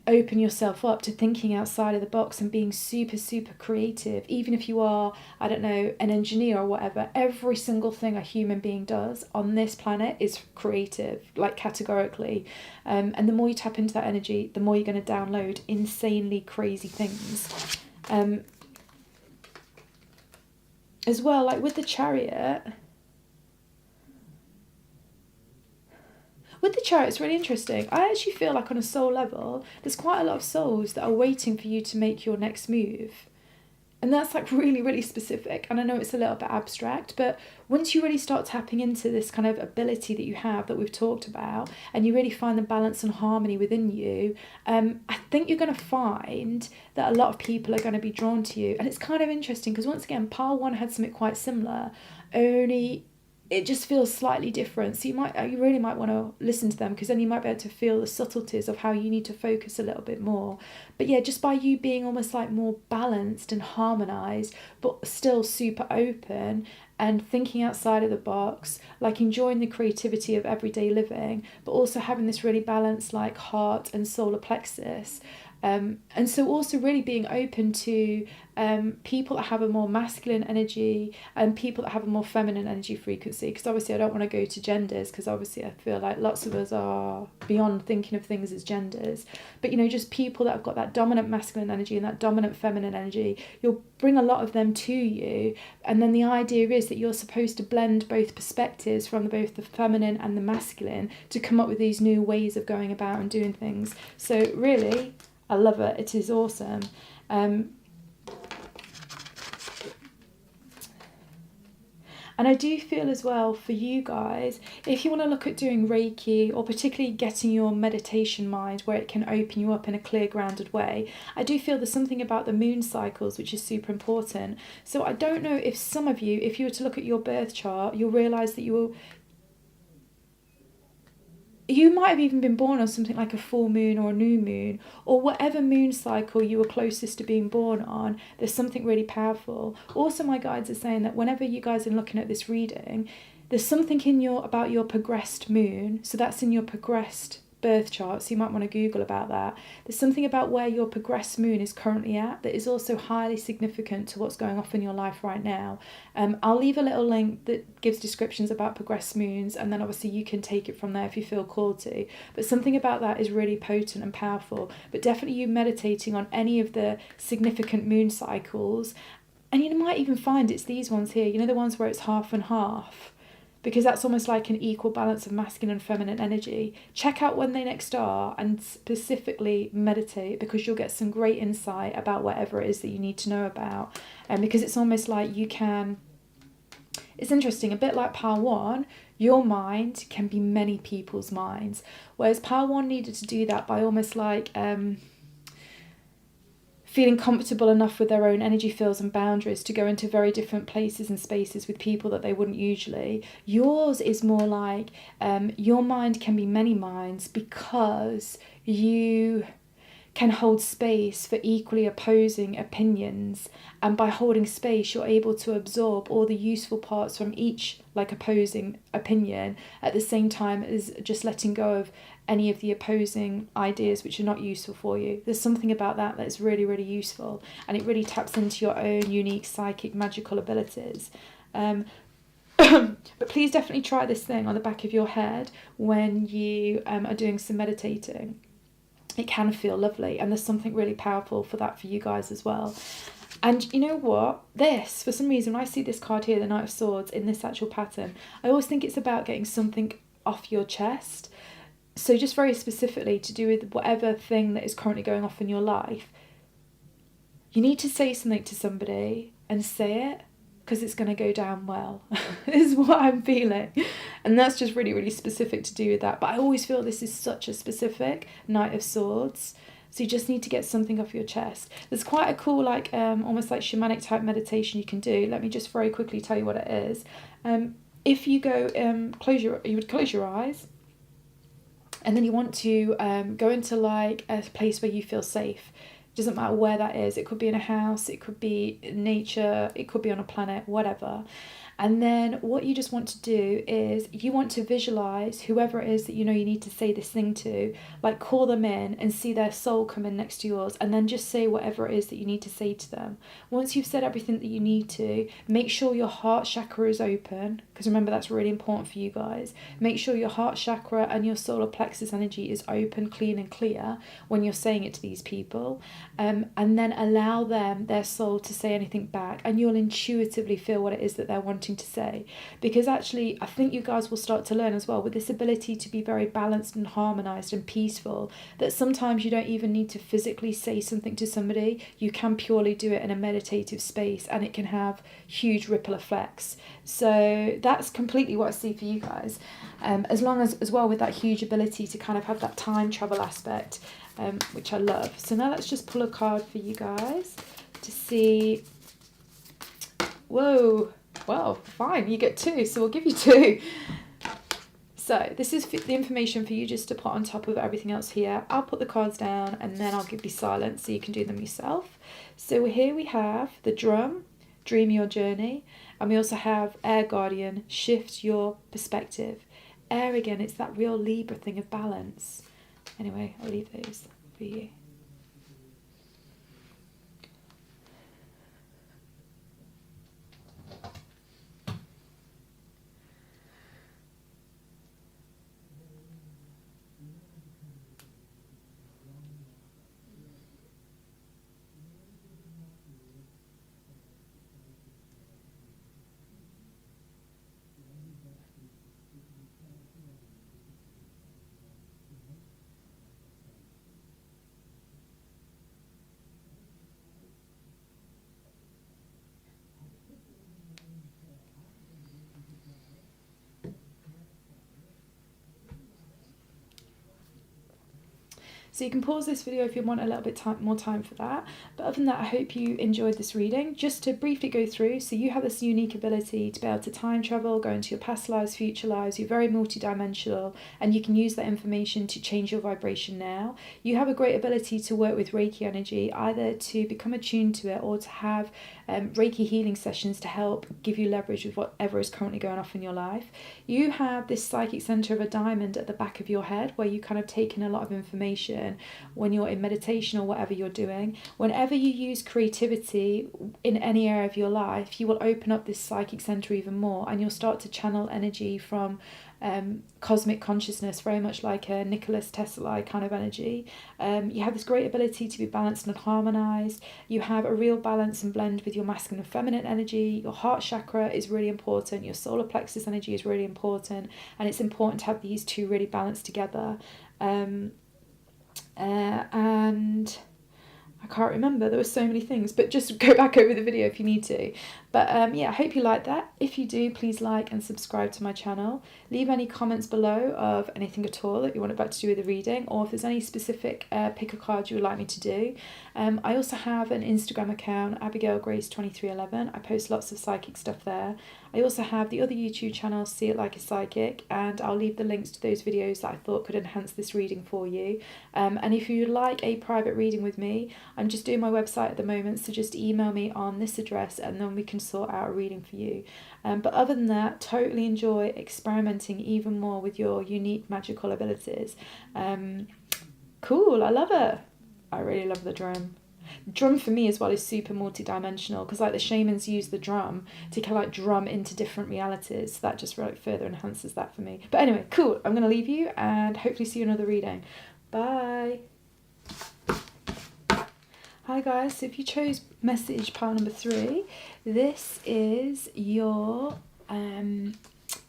open yourself up to thinking outside of the box and being super creative, even if you are, I don't know, an engineer or whatever, every single thing a human being does on this planet is creative, like categorically. And the more you tap into that energy, the more you're going to download insanely crazy things. As well, like with the Chariot, it's really interesting. I actually feel like on a soul level, there's quite a lot of souls that are waiting for you to make your next move. And that's like really specific. And I know it's a little bit abstract, but once you really start tapping into this kind of ability that you have that we've talked about, and you really find the balance and harmony within you, I think you're going to find that a lot of people are going to be drawn to you. And it's kind of interesting because once again, pile one had something quite similar, only it just feels slightly different. So you really might want to listen to them, because then you might be able to feel the subtleties of how you need to focus a little bit more. But yeah, just by you being almost like more balanced and harmonized, but still super open and thinking outside of the box, like enjoying the creativity of everyday living, but also having this really balanced like heart and solar plexus. And so also really being open to people that have a more masculine energy and people that have a more feminine energy frequency, because obviously I don't want to go to genders, because obviously I feel like lots of us are beyond thinking of things as genders, but you know, just people that have got that dominant masculine energy and that dominant feminine energy, you'll bring a lot of them to you, and then the idea is that you're supposed to blend both perspectives from both the feminine and the masculine to come up with these new ways of going about and doing things. So really, I love it. It is awesome. And I do feel as well for you guys, if you want to look at doing Reiki, or particularly getting your meditation mind where it can open you up in a clear, grounded way, I do feel there's something about the moon cycles which is super important. So I don't know if some of you, if you were to look at your birth chart, you'll realise that you might have even been born on something like a full moon or a new moon, or whatever moon cycle you were closest to being born on. There's something really powerful. Also, my guides are saying that whenever you guys are looking at this reading, there's something in about your progressed moon. So that's in your progressed birth chart, so you might want to Google about that. There's something about where your progressed moon is currently at that is also highly significant to what's going off in your life right now. I'll leave a little link that gives descriptions about progressed moons, and then obviously you can take it from there if you feel called to. But something about that is really potent and powerful. But definitely you meditating on any of the significant moon cycles, and you might even find it's these ones here, you know, the ones where it's half and half, because that's almost like an equal balance of masculine and feminine energy. Check out when they next are and specifically meditate, because you'll get some great insight about whatever it is that you need to know about. And because it's almost like you can, it's interesting, a bit like Power 1, your mind can be many people's minds. Whereas Power 1 needed to do that by almost like feeling comfortable enough with their own energy fields and boundaries to go into very different places and spaces with people that they wouldn't usually. Yours is more like your mind can be many minds, because you can hold space for equally opposing opinions, and by holding space you're able to absorb all the useful parts from each like opposing opinion, at the same time as just letting go of any of the opposing ideas which are not useful for you. There's something about that that's really, really useful, and it really taps into your own unique psychic magical abilities. But please definitely try this thing on the back of your head when you are doing some meditating. It can feel lovely, and there's something really powerful for that for you guys as well. And you know what? This, for some reason, when I see this card here, the Knight of Swords, in this actual pattern, I always think it's about getting something off your chest. So just very specifically to do with whatever thing that is currently going off in your life, you need to say something to somebody and say it, because it's going to go down well, is what I'm feeling. And that's just really, really specific to do with that. But I always feel this is such a specific Knight of Swords. So you just need to get something off your chest. There's quite a cool, like, almost like shamanic type meditation you can do. Let me just very quickly tell you what it is. If you go, you would close your eyes, and then you want to go into like a place where you feel safe. Doesn't matter where that is. It could be in a house, it could be in nature, it could be on a planet, whatever. And then what you just want to do is you want to visualize whoever it is that you know you need to say this thing to, like call them in and see their soul come in next to yours, and then just say whatever it is that you need to say to them. Once you've said everything that you need to, make sure your heart chakra is open, because remember that's really important for you guys. Make sure your heart chakra and your solar plexus energy is open, clean and clear when you're saying it to these people, and then allow them, their soul, to say anything back, and you'll intuitively feel what it is that they're wanting to say. Because actually I think you guys will start to learn as well, with this ability to be very balanced and harmonized and peaceful, that sometimes you don't even need to physically say something to somebody. You can purely do it in a meditative space, and it can have huge ripple effects. So that's completely what I see for you guys, as long as well with that huge ability to kind of have that time travel aspect, which I love. So now let's just pull a card for you guys to see. Whoa, Well, fine, you get 2, so we'll give you 2. So this is the information for you just to put on top of everything else here. I'll put the cards down and then I'll give you silence so you can do them yourself. So here we have the drum, dream your journey. And we also have air guardian, shift your perspective. Air again, it's that real Libra thing of balance. Anyway, I'll leave those for you. So you can pause this video if you want a little bit more time for that. But other than that, I hope you enjoyed this reading. Just to briefly go through, so you have this unique ability to be able to time travel, go into your past lives, future lives. You're very multidimensional and you can use that information to change your vibration now. You have a great ability to work with Reiki energy, either to become attuned to it or to have Reiki healing sessions to help give you leverage with whatever is currently going off in your life. You have this psychic center of a diamond at the back of your head where you kind of take in a lot of information when you're in meditation or whatever you're doing. Whenever you use creativity in any area of your life, you will open up this psychic center even more and you'll start to channel energy from cosmic consciousness, very much like a Nicholas Tesla kind of energy. You have this great ability to be balanced and harmonized. You have a real balance and blend with your masculine and feminine energy. Your heart chakra is really important. Your solar plexus energy is really important, and it's important to have these two really balanced together. And I can't remember, there were so many things, but just go back over the video if you need to. But yeah, I hope you like that. If you do, please like and subscribe to my channel. Leave any comments below of anything at all that you want about to do with the reading, or if there's any specific pick a card you would like me to do. I also have an Instagram account, AbigailGrace2311. I post lots of psychic stuff there. I also have the other YouTube channel, See It Like a Psychic, and I'll leave the links to those videos that I thought could enhance this reading for you. And if you'd like a private reading with me, I'm just doing my website at the moment, so just email me on this address and then we can sort out a reading for you. But other than that, totally enjoy experimenting even more with your unique magical abilities. Cool, I love it. I really love the drum. Drum for me as well is super multi-dimensional, because like the shamans use the drum to kind of like drum into different realities, so that just really further enhances that for me. But anyway, cool, I'm going to leave you and hopefully see you in another reading. Bye. Hi guys, so if you chose message pile number 3, this is your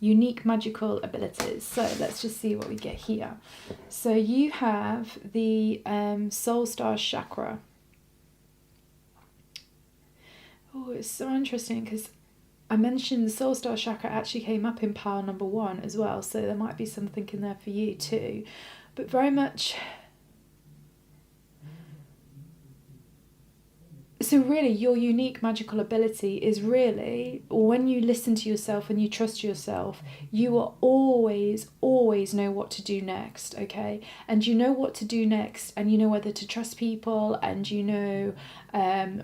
unique magical abilities. So let's just see what we get here. So you have the soul star chakra. Oh, it's so interesting because I mentioned the soul star chakra actually came up in pile number 1 as well, so there might be something in there for you too. But very much, so really your unique magical ability is really when you listen to yourself and you trust yourself, you will always know what to do next, okay? And you know what to do next, and you know whether to trust people, and you know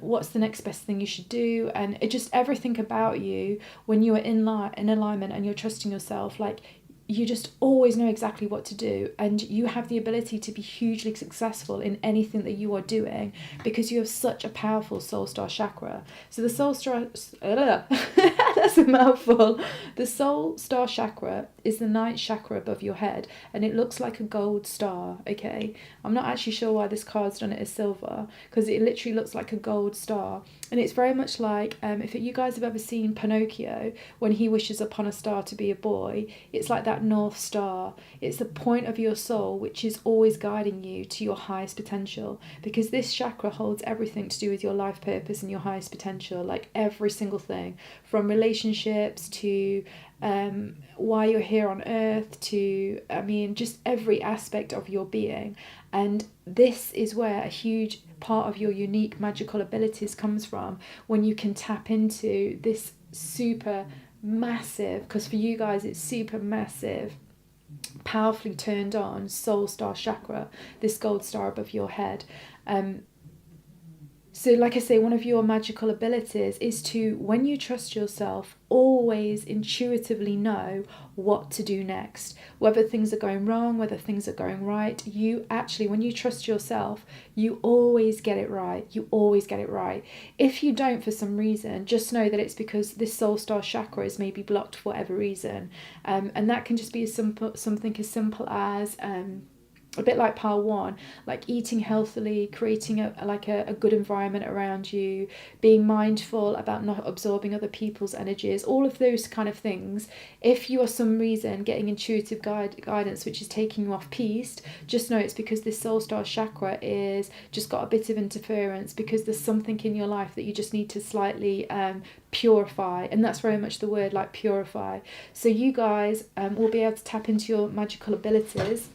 what's the next best thing you should do, and it just everything about you when you are in alignment and you're trusting yourself, like you just always know exactly what to do, and you have the ability to be hugely successful in anything that you are doing because you have such a powerful soul star chakra. So the soul star, that's a mouthful. The soul star chakra is the 9th chakra above your head, and it looks like a gold star, okay? I'm not actually sure why this card's done it as silver, because it literally looks like a gold star. And it's very much like, if you guys have ever seen Pinocchio, when he wishes upon a star to be a boy, it's like that North Star. It's the point of your soul which is always guiding you to your highest potential, because this chakra holds everything to do with your life purpose and your highest potential, like every single thing, from relationships to why you're here on earth to, I mean, just every aspect of your being. And this is where a huge part of your unique magical abilities comes from when you can tap into this super massive, because for you guys it's super massive, powerfully turned on soul star chakra, this gold star above your head. So like I say, one of your magical abilities is to, when you trust yourself, always intuitively know what to do next. Whether things are going wrong, whether things are going right, you actually, when you trust yourself, you always get it right. You always get it right. If you don't for some reason, just know that it's because this soul star chakra is maybe blocked for whatever reason. And that can just be something as simple as... a bit like pile one, like eating healthily, creating a good environment around you, being mindful about not absorbing other people's energies, all of those kind of things. If you are some reason getting intuitive guidance which is taking you off piste, just know it's because this soul star chakra is just got a bit of interference, because there's something in your life that you just need to slightly purify, and that's very much the word, like purify. So you guys will be able to tap into your magical abilities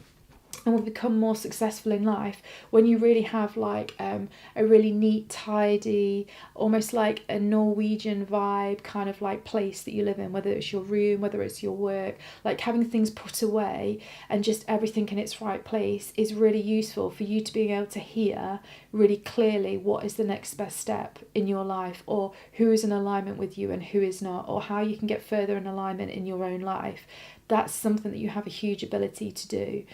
and will become more successful in life when you really have like a really neat, tidy, almost like a Norwegian vibe kind of like place that you live in, whether it's your room, whether it's your work, like having things put away and just everything in its right place is really useful for you to being able to hear really clearly what is the next best step in your life, or who is in alignment with you and who is not, or how you can get further in alignment in your own life. That's something that you have a huge ability to do.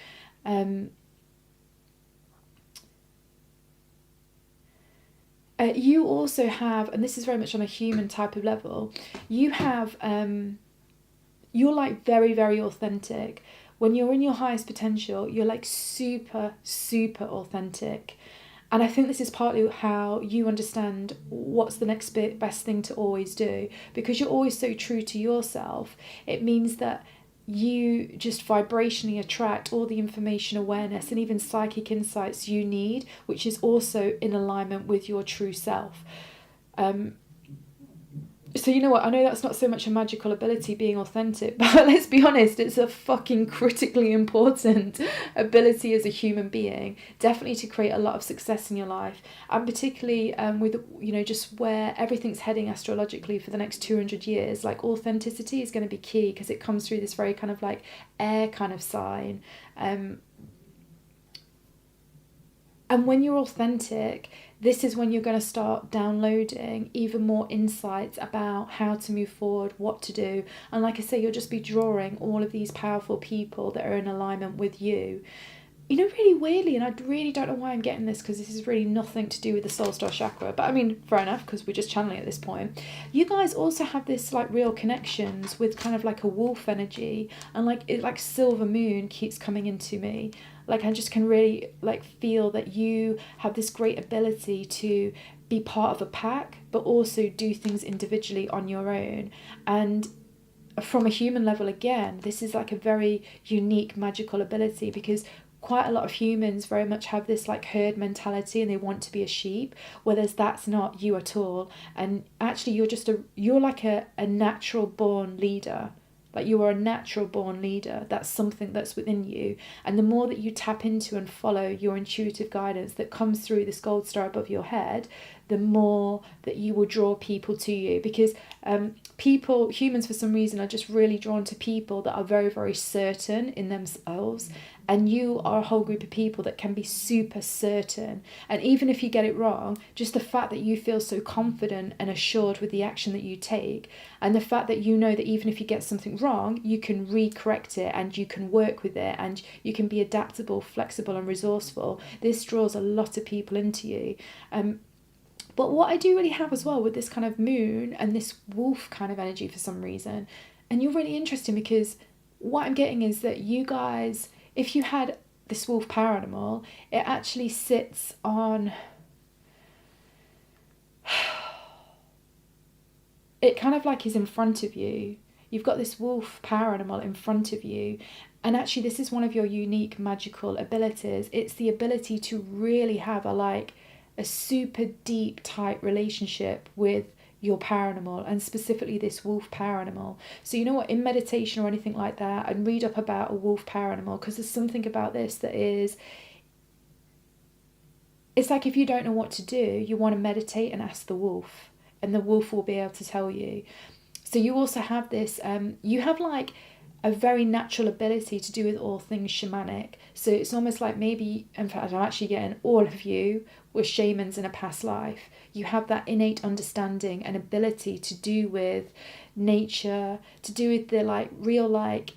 You also have, and this is very much on a human type of level, you have, you're like very, very authentic. When you're in your highest potential, you're like super, super authentic. And I think this is partly how you understand what's the next best thing to always do. Because you're always so true to yourself, it means that you just vibrationally attract all the information, awareness, and even psychic insights you need, which is also in alignment with your true self. So you know what, I know that's not so much a magical ability, being authentic, but let's be honest, it's a fucking critically important ability as a human being, definitely to create a lot of success in your life, and particularly with, you know, just where everything's heading astrologically for the next 200 years, like authenticity is going to be key, because it comes through this very kind of like air kind of sign. And when you're authentic, this is when you're going to start downloading even more insights about how to move forward, what to do. And like I say, you'll just be drawing all of these powerful people that are in alignment with you. You know, really weirdly, and I really don't know why I'm getting this, because this is really nothing to do with the soul star chakra, but I mean, fair enough, because we're just channeling at this point. You guys also have this like real connections with kind of like a wolf energy, and like it, like silver moon keeps coming into me. Like I just can really like feel that you have this great ability to be part of a pack, but also do things individually on your own. And from a human level, again, this is like a very unique magical ability, because quite a lot of humans very much have this like herd mentality and they want to be a sheep, whereas that's not you at all. And actually you're like a natural born leader. Like you are a natural born leader. That's something that's within you. And the more that you tap into and follow your intuitive guidance that comes through this gold star above your head, the more that you will draw people to you. Because humans for some reason are just really drawn to people that are very, very certain in themselves. And you are a whole group of people that can be super certain. And even if you get it wrong, just the fact that you feel so confident and assured with the action that you take, and the fact that you know that even if you get something wrong, you can re-correct it and you can work with it and you can be adaptable, flexible and resourceful. This draws a lot of people into you. But what I do really have as well with this kind of moon and this wolf kind of energy for some reason, and you're really interesting, because what I'm getting is that you guys, if you had this wolf power animal, it actually sits on... It kind of like is in front of you. You've got this wolf power animal in front of you. And actually this is one of your unique magical abilities. It's the ability to really have a super deep, tight relationship with your power animal, and specifically this wolf power animal. So you know what, in meditation or anything like that, and read up about a wolf power animal, because there's something about this that is it's like if you don't know what to do, you want to meditate and ask the wolf, and the wolf will be able to tell you. So you also have this, you have like a very natural ability to do with all things shamanic. So it's almost like maybe, in fact, I'm actually getting all of you were shamans in a past life. You have that innate understanding and ability to do with nature, to do with the like real, like,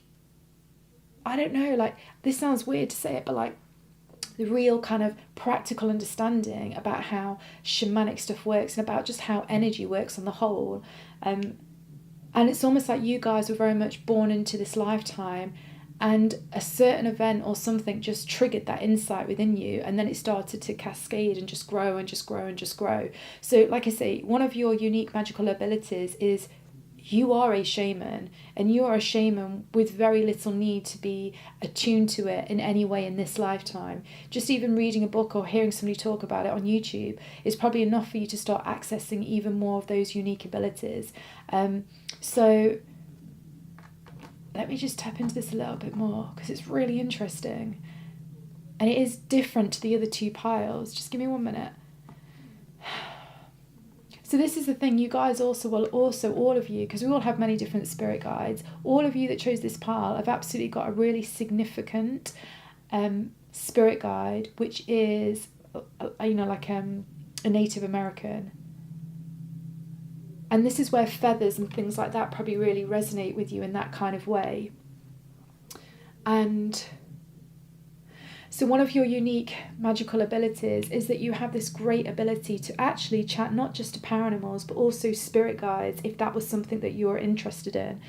I don't know, like, this sounds weird to say it, but like the real kind of practical understanding about how shamanic stuff works and about just how energy works on the whole. And it's almost like you guys were very much born into this lifetime, and a certain event or something just triggered that insight within you, and then it started to cascade and just grow and just grow and just grow. So like I say, one of your unique magical abilities is you are a shaman, and you are a shaman with very little need to be attuned to it in any way in this lifetime. Just even reading a book or hearing somebody talk about it on YouTube is probably enough for you to start accessing even more of those unique abilities. So let me just tap into this a little bit more, because it's really interesting. And it is different to the other two piles. Just give me 1 minute. So this is the thing, you guys also will all of you, because we all have many different spirit guides, all of you that chose this pile have absolutely got a really significant spirit guide, which is, like a Native American. And this is where feathers and things like that probably really resonate with you in that kind of way. And so one of your unique magical abilities is that you have this great ability to actually chat not just to paranormals, but also spirit guides, if that was something that you're interested in.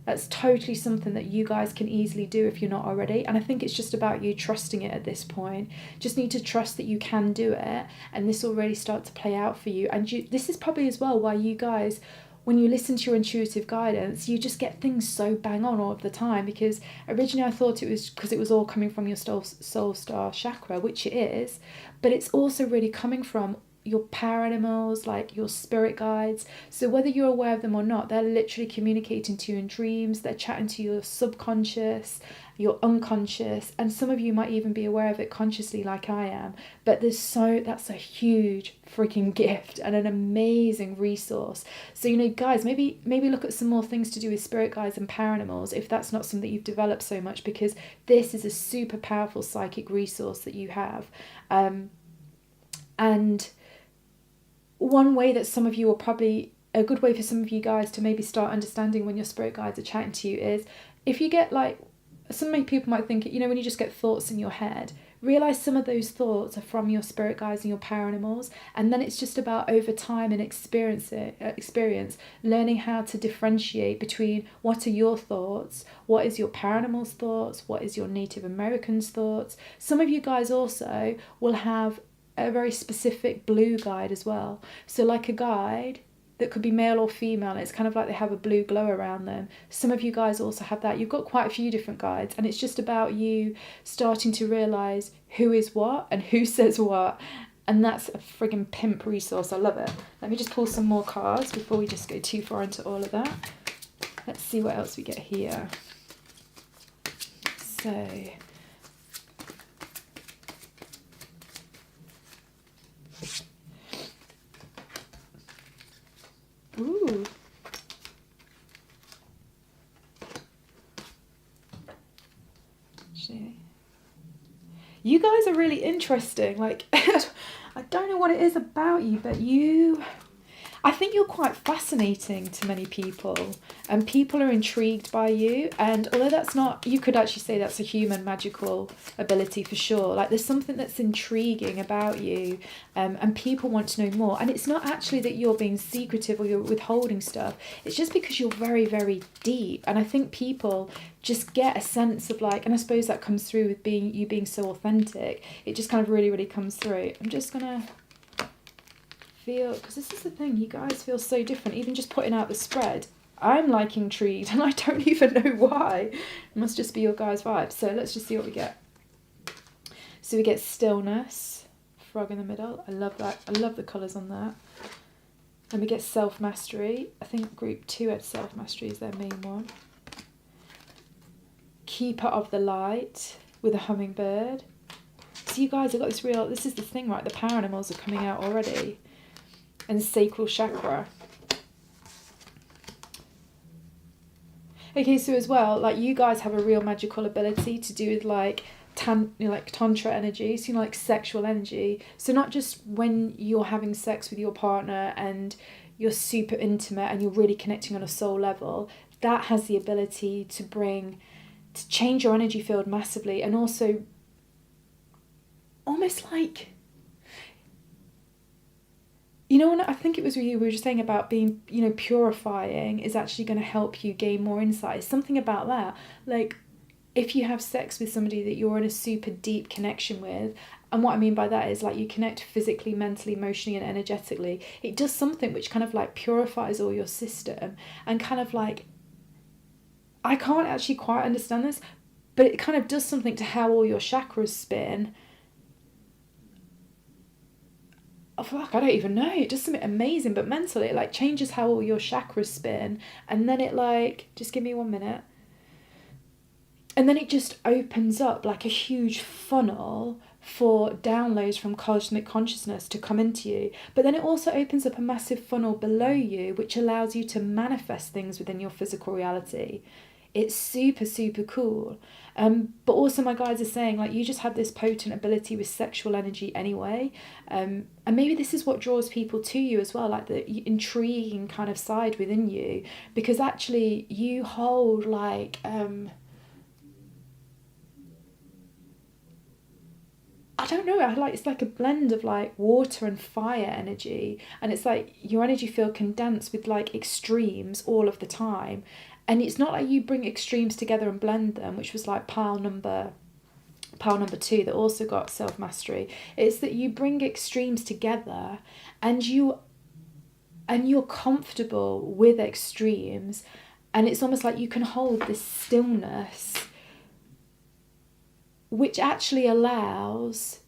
That's totally something that you guys can easily do if you're not already. And I think it's just about you trusting it at this point. Just need to trust that you can do it, and this will really start to play out for you. And this is probably as well why you guys, when you listen to your intuitive guidance, you just get things so bang on all of the time, because originally I thought it was because it was all coming from your soul star chakra, which it is, but it's also really coming from your power animals, like your spirit guides. So whether you're aware of them or not, they're literally communicating to you in dreams, they're chatting to your subconscious, your unconscious, and some of you might even be aware of it consciously like I am. But that's a huge freaking gift and an amazing resource. So guys, maybe look at some more things to do with spirit guides and paranormals if that's not something that you've developed so much, because this is a super powerful psychic resource that you have. And one way that some of you, a good way for some of you guys to maybe start understanding when your spirit guides are chatting to you is, if you get some people might think, when you just get thoughts in your head, realize some of those thoughts are from your spirit guides and your paranormals, and then it's just about over time and experience learning how to differentiate between what are your thoughts, what is your paranormal's thoughts, what is your Native American's thoughts. Some of you guys also will have a very specific blue guide as well. So like a guide that could be male or female, it's kind of like they have a blue glow around them. Some of you guys also have that. You've got quite a few different guides, and it's just about you starting to realise who is what and who says what. And that's a friggin' pimp resource. I love it. Let me just pull some more cards before we just go too far into all of that. Let's see what else we get here. So ooh. You guys are really interesting. Like, I don't know what it is about you, but I think you're quite fascinating to many people, and people are intrigued by you. And although that's not, you could actually say that's a human magical ability for sure. Like, there's something that's intriguing about you, and people want to know more. And it's not actually that you're being secretive or you're withholding stuff. It's just because you're very, very deep. And I think people just get a sense of and I suppose that comes through with you being so authentic. It just kind of really, really comes through. I'm just gonna feel, because this is the thing, you guys feel so different. Even just putting out the spread, I'm intrigued, and I don't even know why. It must just be your guys' vibe. So let's just see what we get. So we get stillness, frog in the middle. I love that. I love the colours on that. And we get self-mastery. I think group 2 had self-mastery as their main one. Keeper of the light with a hummingbird. So you guys have got this is the thing, right? The power animals are coming out already. And sacral chakra. Okay, so as well, like you guys have a real magical ability to do with like tantra energy, so like sexual energy. So not just when you're having sex with your partner and you're super intimate and you're really connecting on a soul level, that has the ability to change your energy field massively, and also almost like, you know, and I think it was you, we were just saying about being, you know, purifying is actually going to help you gain more insight. It's something about that. Like, if you have sex with somebody that you're in a super deep connection with, and what I mean by that is like you connect physically, mentally, emotionally, and energetically, it does something which kind of like purifies all your system, and kind of like, I can't actually quite understand this, but it kind of does something to how all your chakras spin. Oh, fuck, I don't even know. It does something amazing, but mentally it like changes how all your chakras spin, and then it like, just give me 1 minute, and then it just opens up like a huge funnel for downloads from cosmic consciousness to come into you. But then it also opens up a massive funnel below you, which allows you to manifest things within your physical reality. It's super, super cool. But also my guides are saying, like, you just have this potent ability with sexual energy anyway. And maybe this is what draws people to you as well, like the intriguing kind of side within you. Because actually you hold like... I don't know, it's like a blend of like water and fire energy, and it's like your energy field can dance with like extremes all of the time. And it's not like you bring extremes together and blend them, which was like pile number 2 that also got self-mastery. It's that you bring extremes together, and you're comfortable with extremes, and it's almost like you can hold this stillness, which actually allows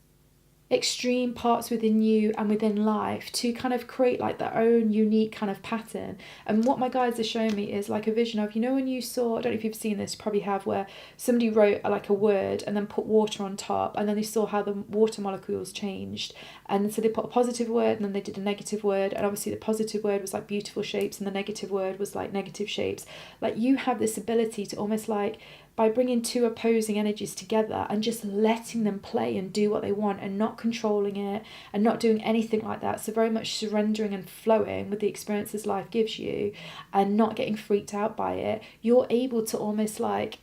extreme parts within you and within life to kind of create like their own unique kind of pattern. And what my guides are showing me is like a vision of, you know, when you saw, I don't know if you've seen this, probably have, where somebody wrote like a word and then put water on top, and then they saw how the water molecules changed, and so they put a positive word and then they did a negative word, and obviously the positive word was like beautiful shapes and the negative word was like negative shapes. Like you have this ability to almost like, by bringing two opposing energies together and just letting them play and do what they want, and not controlling it and not doing anything like that. So very much surrendering and flowing with the experiences life gives you, and not getting freaked out by it. You're able to almost like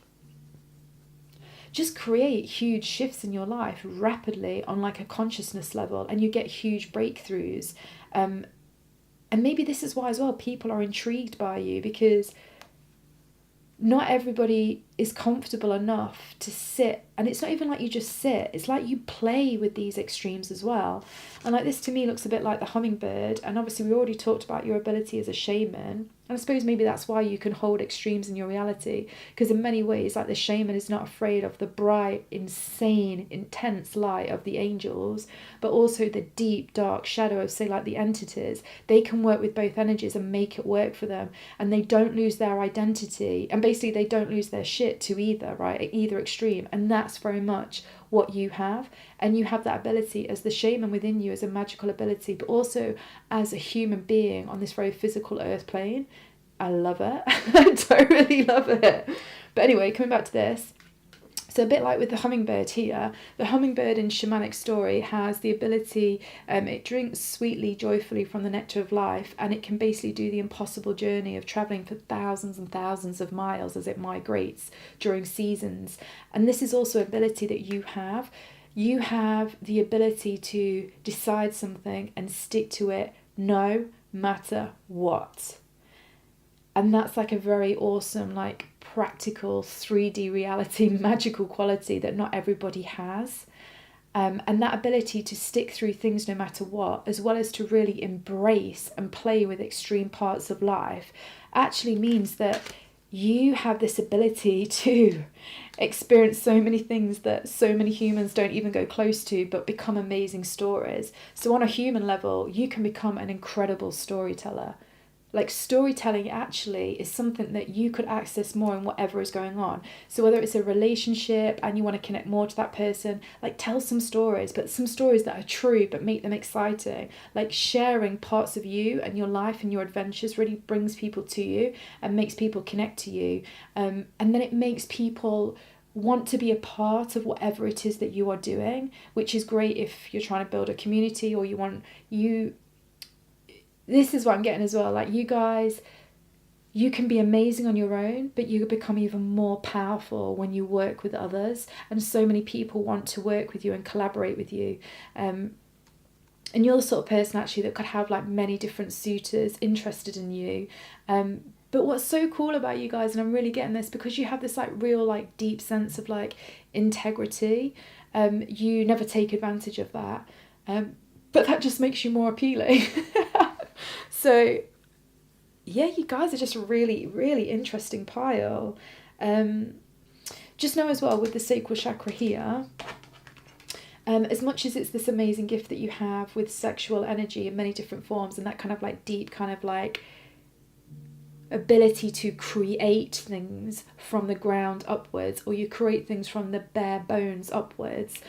just create huge shifts in your life rapidly on like a consciousness level, and you get huge breakthroughs. And maybe this is why as well people are intrigued by you, because not everybody is comfortable enough to sit, and it's not even like you just sit, it's like you play with these extremes as well. And like this to me looks a bit like the hummingbird, and obviously we already talked about your ability as a shaman, and I suppose maybe that's why you can hold extremes in your reality, because in many ways like the shaman is not afraid of the bright, insane, intense light of the angels, but also the deep dark shadow of, say, like the entities. They can work with both energies and make it work for them, and they don't lose their identity, and basically they don't lose their shit to either, right, at either extreme. And that's very much what you have. And you have that ability as the shaman within you, as a magical ability, but also as a human being on this very physical earth plane. I love it. I totally love it. But anyway, coming back to this, so a bit like with the hummingbird here, the hummingbird in shamanic story has the ability, it drinks sweetly, joyfully from the nectar of life, and it can basically do the impossible journey of travelling for thousands and thousands of miles as it migrates during seasons. And this is also an ability that you have. You have the ability to decide something and stick to it no matter what. And that's like a very awesome, like practical 3D reality, magical quality that not everybody has. And that ability to stick through things no matter what, as well as to really embrace and play with extreme parts of life, actually means that you have this ability to experience so many things that so many humans don't even go close to, but become amazing stories. So on a human level, you can become an incredible storyteller. Like storytelling actually is something that you could access more in whatever is going on. So whether it's a relationship and you want to connect more to that person, like tell some stories, but some stories that are true but make them exciting. Like sharing parts of you and your life and your adventures really brings people to you and makes people connect to you. And then it makes people want to be a part of whatever it is that you are doing, which is great if you're trying to build a community or this is what I'm getting as well. Like you guys, you can be amazing on your own, but you become even more powerful when you work with others. And so many people want to work with you and collaborate with you. And you're the sort of person actually that could have like many different suitors interested in you. But what's so cool about you guys, and I'm really getting this, because you have this like real like deep sense of like integrity. You never take advantage of that. But that just makes you more appealing. So, yeah, you guys are just a really, really interesting pile. Just know as well with the sacral chakra here, as much as it's this amazing gift that you have with sexual energy in many different forms and that kind of like deep kind of like ability to create things from the ground upwards, or you create things from the bare bones upwards.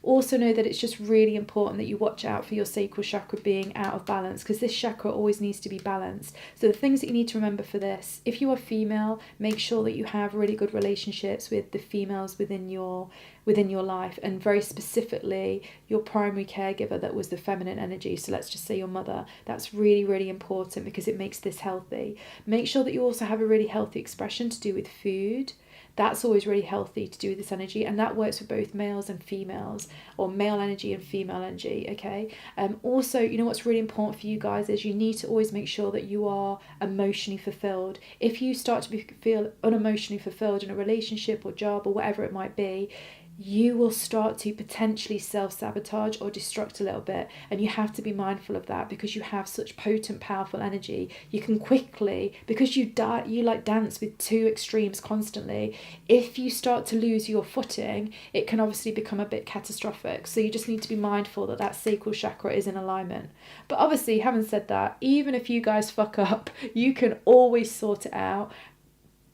Also know that it's just really important that you watch out for your sacral chakra being out of balance, because this chakra always needs to be balanced. So the things that you need to remember for this: if you are female, make sure that you have really good relationships with the females within your life, and very specifically your primary caregiver that was the feminine energy. So let's just say your mother. That's really, really important because it makes this healthy. Make sure that you also have a really healthy expression to do with food. That's always really healthy to do with this energy, and that works for both males and females, or male energy and female energy, okay? Also, you know what's really important for you guys is you need to always make sure that you are emotionally fulfilled. If you start to feel unemotionally fulfilled in a relationship or job or whatever it might be, you will start to potentially self-sabotage or destruct a little bit, and you have to be mindful of that because you have such potent, powerful energy. You can quickly, because you like dance with two extremes constantly, if you start to lose your footing, it can obviously become a bit catastrophic. So you just need to be mindful that that sacral chakra is in alignment. But obviously, having said that, even if you guys fuck up, you can always sort it out,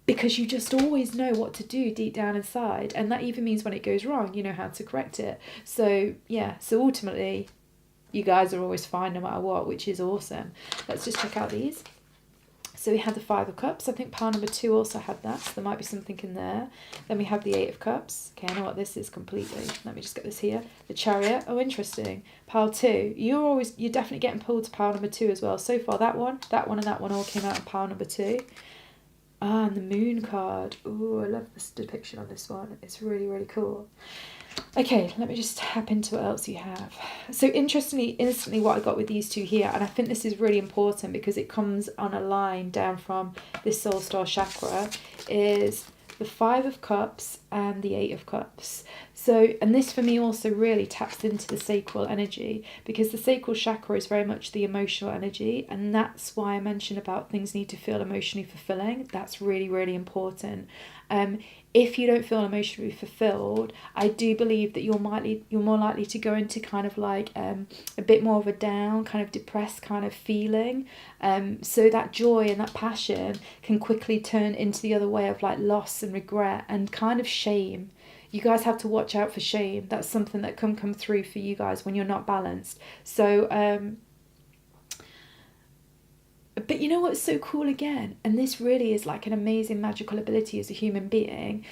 because you just always know what to do deep down inside, and that even means when it goes wrong, you know how to correct it. So yeah, so ultimately you guys are always fine no matter what, which is awesome. Let's just check out these. So we had the 5 of Cups. I think pile number 2 also had that, so there might be something in there. Then we have the 8 of Cups. Okay, I know what this is completely. Let me just get this here. The Chariot. Oh, interesting. Pile 2. You're definitely getting pulled to pile number 2 as well. So far, that one, and that one all came out in pile number 2. Ah, and the Moon card. Ooh, I love this depiction on this one. It's really, really cool. Okay, let me just tap into what else you have. So interestingly, instantly what I got with these two here, and I think this is really important because it comes on a line down from this Soul Star chakra, is the 5 of Cups and the 8 of Cups. So, and this for me also really taps into the sacral energy, because the sacral chakra is very much the emotional energy, and that's why I mentioned about things need to feel emotionally fulfilling. That's really, really important. If you don't feel emotionally fulfilled, I do believe that you're more likely to go into kind of like a bit more of a down, kind of depressed kind of feeling. So that joy and that passion can quickly turn into the other way of like loss and regret and kind of shame. You guys have to watch out for shame. That's something that can come through for you guys when you're not balanced. So, but you know what's so cool again? And this really is like an amazing magical ability as a human being.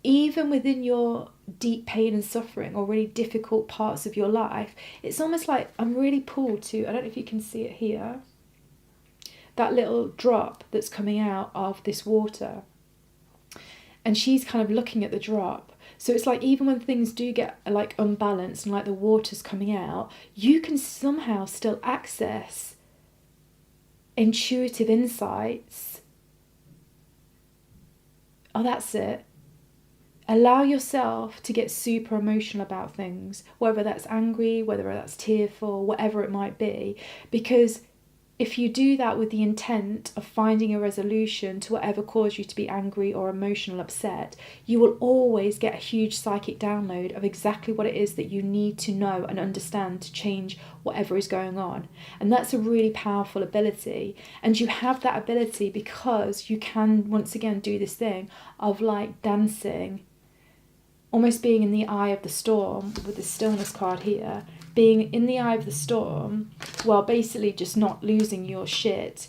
Even within your deep pain and suffering or really difficult parts of your life, it's almost like I'm really pulled to, I don't know if you can see it here, that little drop that's coming out of this water. And she's kind of looking at the drop. So it's like even when things do get like unbalanced and like the water's coming out, you can somehow still access intuitive insights. Oh, that's it. Allow yourself to get super emotional about things, whether that's angry, whether that's tearful, whatever it might be, because if you do that with the intent of finding a resolution to whatever caused you to be angry or emotional upset, you will always get a huge psychic download of exactly what it is that you need to know and understand to change whatever is going on. And that's a really powerful ability. And you have that ability because you can, once again, do this thing of like dancing, almost being in the eye of the storm with the stillness card here, being in the eye of the storm while basically just not losing your shit.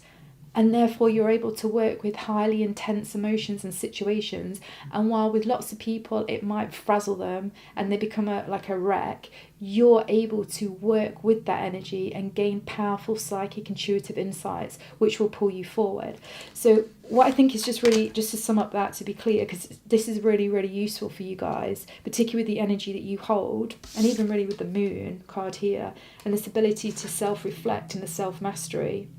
And therefore you're able to work with highly intense emotions and situations. And while with lots of people it might frazzle them and they become like a wreck, you're able to work with that energy and gain powerful psychic intuitive insights which will pull you forward. So what I think is just really, just to sum up that, to be clear, because this is really, really useful for you guys, particularly with the energy that you hold, and even really with the moon card here, and this ability to self-reflect and the self-mastery.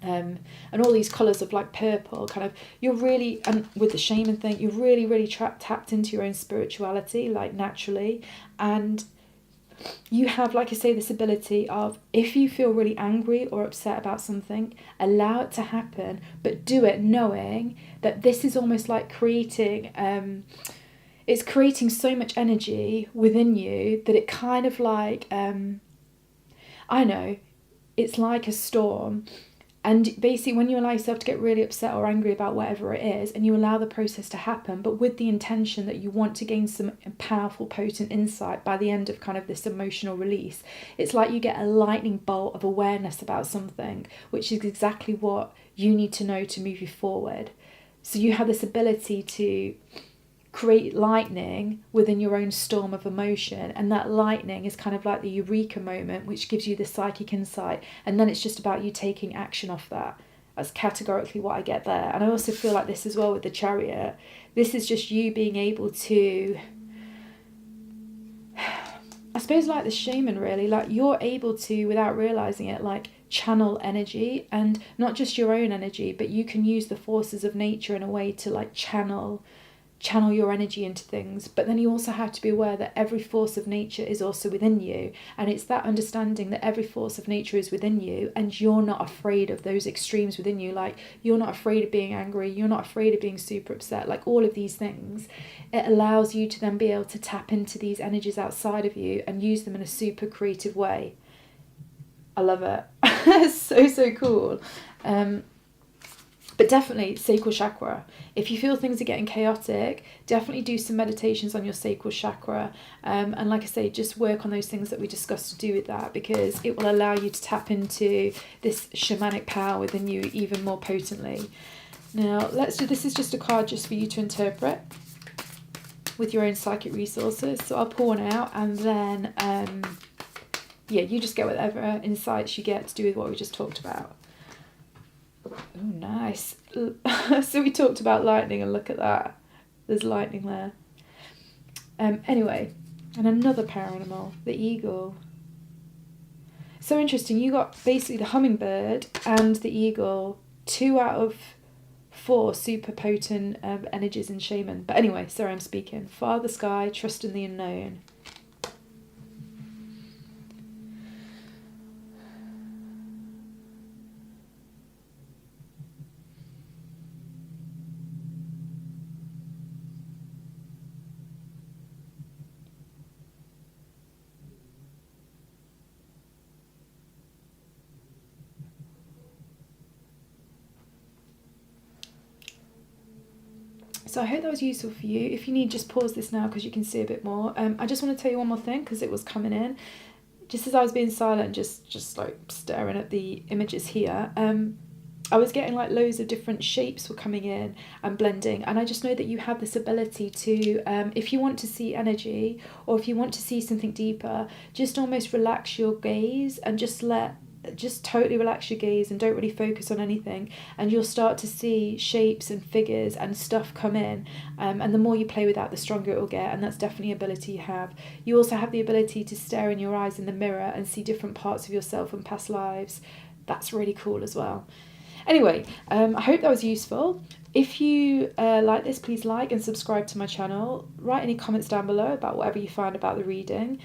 And all these colours of like purple, kind of, you're really, and with the shaman thing, you're really, really tapped into your own spirituality, like naturally. And you have, like I say, this ability of, if you feel really angry or upset about something, allow it to happen, but do it knowing that this is almost like creating, it's creating so much energy within you that it kind of like, I know, it's like a storm. And basically when you allow yourself to get really upset or angry about whatever it is, and you allow the process to happen, but with the intention that you want to gain some powerful, potent insight by the end of kind of this emotional release, it's like you get a lightning bolt of awareness about something, which is exactly what you need to know to move you forward. So you have this ability to create lightning within your own storm of emotion, and that lightning is kind of like the eureka moment which gives you the psychic insight, and then it's just about you taking action off that. That's categorically what I get there. And I also feel like this as well with the Chariot, this is just you being able to, I suppose like the shaman really, like you're able to, without realizing it, like channel energy, and not just your own energy, but you can use the forces of nature in a way to like channel your energy into things. But then you also have to be aware that every force of nature is also within you, and it's that understanding that every force of nature is within you, and you're not afraid of those extremes within you. Like, you're not afraid of being angry, you're not afraid of being super upset, like all of these things. It allows you to then be able to tap into these energies outside of you and use them in a super creative way. I love it. It's so cool. But definitely sacral chakra. If you feel things are getting chaotic, definitely do some meditations on your sacral chakra. And like I say, just work on those things that we discussed to do with that, because it will allow you to tap into this shamanic power within you even more potently. Now, this is just a card just for you to interpret with your own psychic resources. So I'll pull one out, and then, yeah, you just get whatever insights you get to do with what we just talked about. Oh, nice. So we talked about lightning, and look at that. There's lightning there. Anyway, and another paranormal, the eagle. So interesting. You got basically the hummingbird and the eagle, 2 out of 4 super potent energies in shaman. But anyway, sorry, I'm speaking. Father sky, trust in the unknown. So I hope that was useful for you. If you need, just pause this now because you can see a bit more. I just want to tell you one more thing because it was coming in. Just as I was being silent, just like staring at the images here, I was getting like loads of different shapes were coming in and blending. And I just know that you have this ability to, if you want to see energy or if you want to see something deeper, just almost relax your gaze and just totally relax your gaze and don't really focus on anything, and you'll start to see shapes and figures and stuff come in, and the more you play with that, the stronger it will get. And that's definitely an ability you have. You also have the ability to stare in your eyes in the mirror and see different parts of yourself and past lives. That's really cool as well. Anyway, I hope that was useful. If you like this, please like and subscribe to my channel. Write any comments down below about whatever you find about the reading.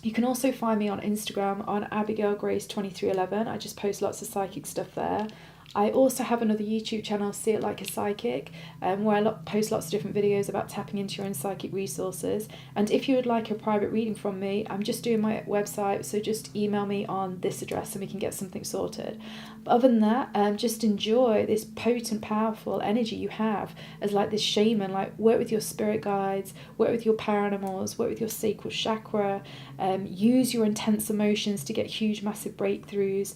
You can also find me on Instagram on Abigail Grace 2311. I just post lots of psychic stuff there. I also have another YouTube channel, See It Like a Psychic, where I post lots of different videos about tapping into your own psychic resources. And if you would like a private reading from me, I'm just doing my website, so just email me on this address and we can get something sorted. But other than that, just enjoy this potent, powerful energy you have as like this shaman. Like, work with your spirit guides, work with your power animals, work with your sacral chakra, use your intense emotions to get huge, massive breakthroughs.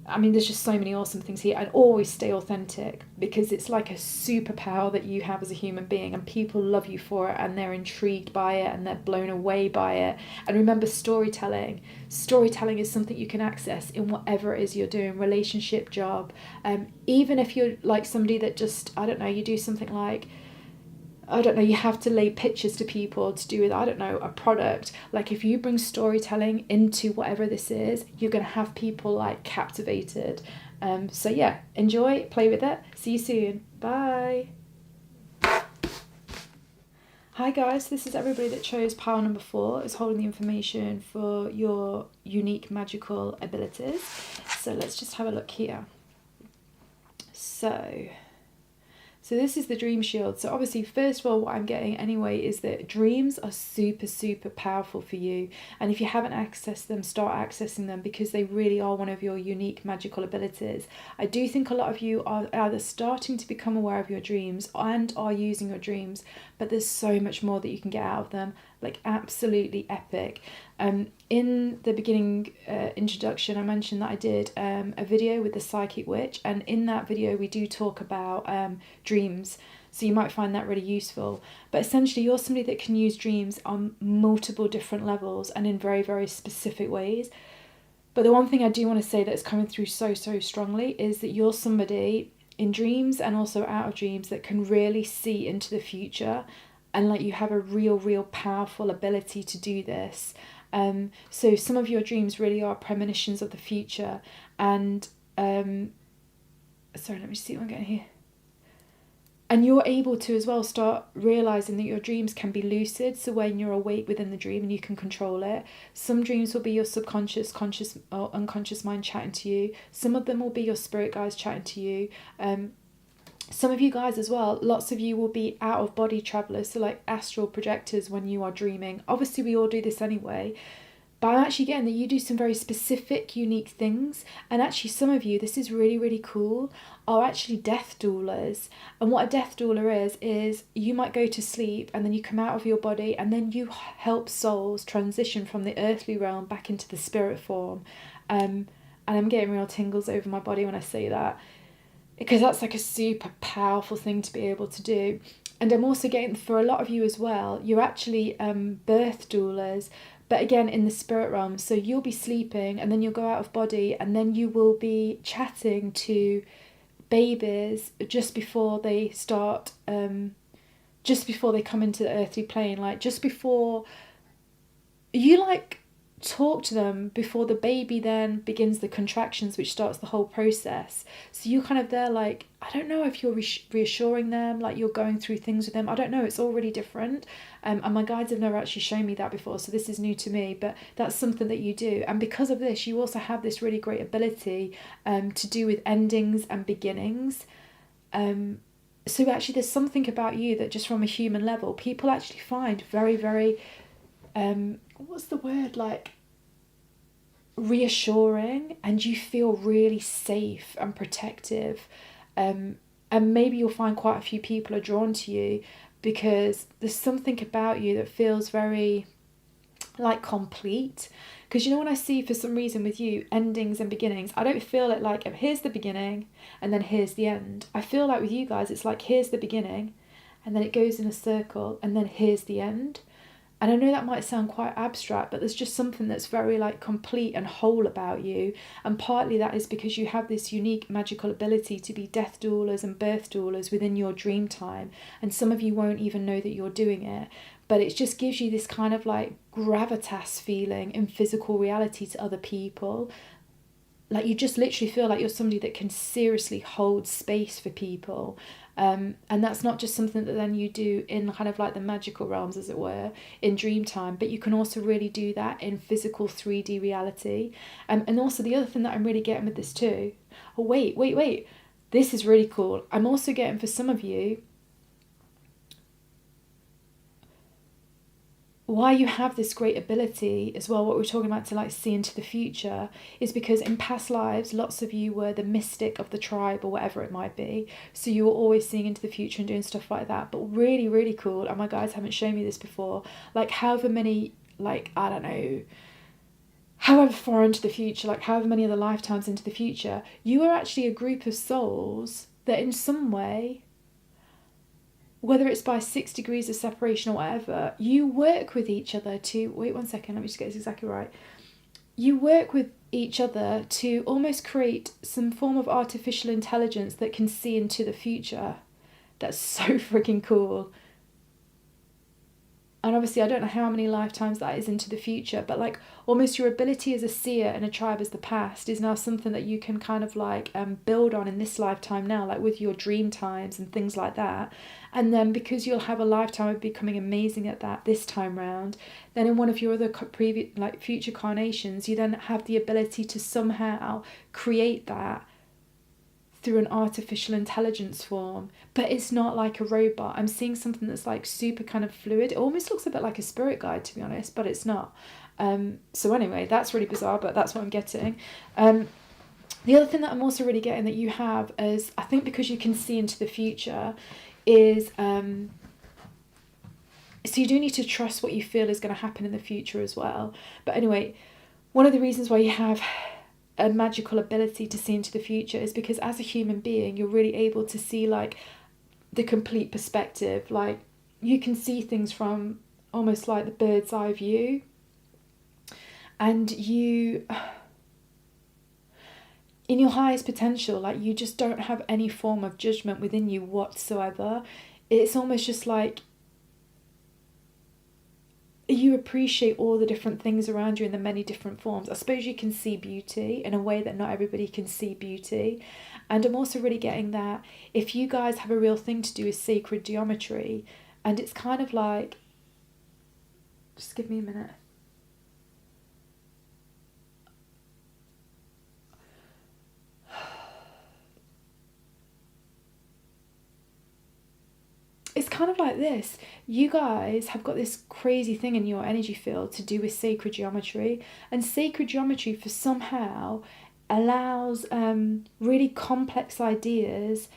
I mean, there's just so many awesome things here, and always stay authentic, because it's like a superpower that you have as a human being, and people love you for it, and they're intrigued by it, and they're blown away by it. And remember, storytelling is something you can access in whatever it is you're doing, relationship, job, even if you're like somebody that just, I don't know, you do something like, I don't know, you have to lay pictures to people to do with, I don't know, a product. Like, if you bring storytelling into whatever this is, you're going to have people like captivated. So yeah, enjoy, play with it. See you soon. Bye. Hi guys, this is everybody that chose pile number 4. It's holding the information for your unique magical abilities. So let's just have a look here. So this is the dream shield. So obviously, first of all, what I'm getting anyway is that dreams are super, super powerful for you. And if you haven't accessed them, start accessing them, because they really are one of your unique magical abilities. I do think a lot of you are either starting to become aware of your dreams and are using your dreams, but there's so much more that you can get out of them. Like, absolutely epic. In the beginning introduction, I mentioned that I did a video with the Psychic Witch, and in that video we do talk about dreams, so you might find that really useful. But essentially, you're somebody that can use dreams on multiple different levels and in very, very specific ways. But the one thing I do want to say that's coming through so, so strongly is that you're somebody in dreams and also out of dreams that can really see into the future, and like, you have a real powerful ability to do this. So some of your dreams really are premonitions of the future, and sorry, let me see what I'm getting here. And you're able to as well start realising that your dreams can be lucid, so when you're awake within the dream and you can control it. Some dreams will be your subconscious, conscious or unconscious mind chatting to you. Some of them will be your spirit guides chatting to you. Some of you guys as well, lots of you will be out of body travellers, so like astral projectors when you are dreaming. Obviously we all do this anyway, but I'm actually getting that you do some very specific, unique things. And actually some of you, this is really, really cool, are actually death doulas. And what a death doula is you might go to sleep and then you come out of your body, and then you help souls transition from the earthly realm back into the spirit form. And I'm getting real tingles over my body when I say that, because that's like a super powerful thing to be able to do. And I'm also getting, for a lot of you as well, you're actually birth doulas, but again in the spirit realm. So you'll be sleeping and then you'll go out of body, and then you will be chatting to babies just before they start, just before they come into the earthly plane, like just before you like talk to them, before the baby then begins the contractions, which starts the whole process. So you're kind of there like, I don't know if you're reassuring them, like you're going through things with them. I don't know, it's all really different. And my guides have never actually shown me that before, so this is new to me, but that's something that you do. And because of this, you also have this really great ability to do with endings and beginnings. So actually there's something about you that just from a human level, people actually find very, very what's the word, like reassuring, and you feel really safe and protective, and maybe you'll find quite a few people are drawn to you because there's something about you that feels very like complete. Because you know, when I see for some reason with you endings and beginnings, I don't feel it like here's the beginning and then here's the end. I feel like with you guys it's like here's the beginning and then it goes in a circle and then here's the end. And I know that might sound quite abstract, but there's just something that's very like complete and whole about you. And partly that is because you have this unique magical ability to be death doulas and birth doulas within your dream time. And some of you won't even know that you're doing it. But it just gives you this kind of like gravitas feeling in physical reality to other people. like you just literally feel like you're somebody that can seriously hold space for people. And that's not just something that then you do in kind of like the magical realms, as it were, in dream time, but you can also really do that in physical 3D reality. And also the other thing that I'm really getting with this too, oh wait, this is really cool. I'm also getting, for some of you, why you have this great ability as well, what we're talking about, to like see into the future, is because in past lives lots of you were the mystic of the tribe or whatever it might be, so you were always seeing into the future and doing stuff like that. But really, really cool, and my guides haven't shown me this before, like however many, like I don't know, however far into the future, like however many other lifetimes into the future, you are actually a group of souls that in some way, whether it's by 6 degrees of separation or whatever, you work with each other to, wait 1 second, let me just get this exactly right. You work with each other to almost create some form of artificial intelligence that can see into the future. That's so freaking cool. And obviously I don't know how many lifetimes that is into the future, but like almost your ability as a seer and a tribe as the past is now something that you can kind of like build on in this lifetime now, like with your dream times and things like that. And then because you'll have a lifetime of becoming amazing at that this time round, then in one of your other previous, like future carnations, you then have the ability to somehow create that through an artificial intelligence form. But it's not like a robot. I'm seeing something that's like super kind of fluid. It almost looks a bit like a spirit guide, to be honest, but it's not. So anyway, that's really bizarre, but that's what I'm getting. The other thing that I'm also really getting that you have is, I think because you can see into the future, is so you do need to trust what you feel is going to happen in the future as well. But anyway, one of the reasons why you have a magical ability to see into the future is because as a human being, you're really able to see like the complete perspective. Like you can see things from almost like the bird's eye view, and you, in your highest potential, like you just don't have any form of judgment within you whatsoever. It's almost just like you appreciate all the different things around you in the many different forms. I suppose you can see beauty in a way that not everybody can see beauty. And I'm also really getting that if you guys have a real thing to do with sacred geometry, and it's kind of like, just give me a minute. It's kind of like this. You guys have got this crazy thing in your energy field to do with sacred geometry, and sacred geometry for somehow allows really complex ideas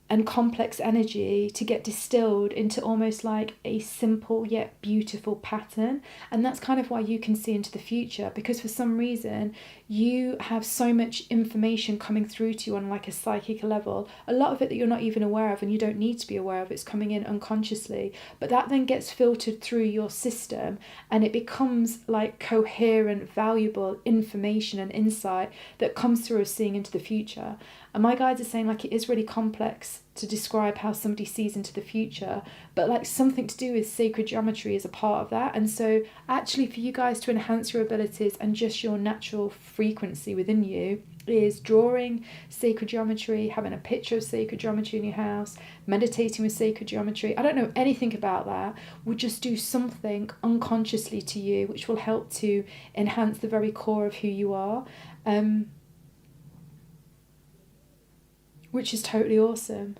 and complex energy to get distilled into almost like a simple yet beautiful pattern. And that's kind of why you can see into the future, because for some reason you have so much information coming through to you on like a psychic level, a lot of it that you're not even aware of, and you don't need to be aware of. It's coming in unconsciously, but that then gets filtered through your system, and it becomes like coherent, valuable information and insight that comes through as seeing into the future. And my guides are saying like it is really complex to describe how somebody sees into the future, but like something to do with sacred geometry is a part of that. And so actually for you guys to enhance your abilities and just your natural frequency within you is drawing sacred geometry, having a picture of sacred geometry in your house, meditating with sacred geometry. I don't know anything about that. We'll just do something unconsciously to you which will help to enhance the very core of who you are. Which is totally awesome.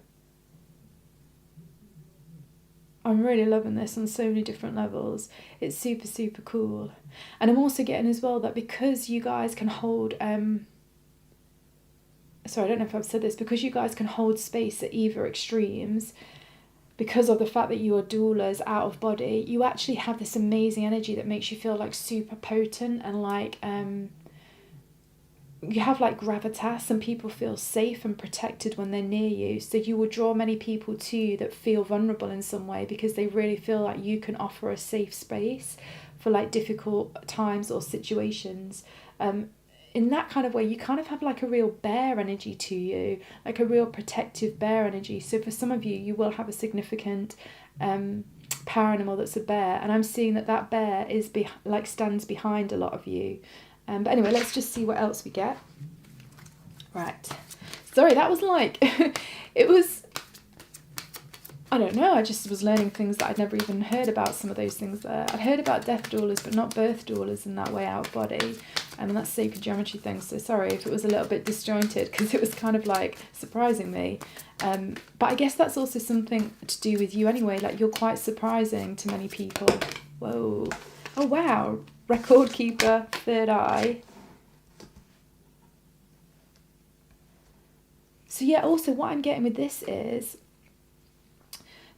I'm really loving this on so many different levels. It's super, super cool. And I'm also getting as well that because you guys can hold, sorry, I don't know if I've said this, because you guys can hold space at either extremes, because of the fact that you are doulas out of body, you actually have this amazing energy that makes you feel like super potent and like, you have like gravitas, and people feel safe and protected when they're near you. So you will draw many people to you that feel vulnerable in some way, because they really feel like you can offer a safe space for like difficult times or situations. In that kind of way, you kind of have like a real bear energy to you, like a real protective bear energy. So for some of you, you will have a significant power animal that's a bear, and I'm seeing that that bear is stands behind a lot of you. But anyway, let's just see what else we get. Right. Sorry, that was like, it was, I don't know, I just was learning things that I'd never even heard about, some of those things there. I'd heard about death doulas, but not birth doulas in that way, out of body. And that's sacred geometry thing, so sorry if it was a little bit disjointed, because it was kind of like surprising me. But I guess that's also something to do with you anyway, like you're quite surprising to many people. Whoa. Oh wow, record keeper, third eye. So yeah, also what I'm getting with this is,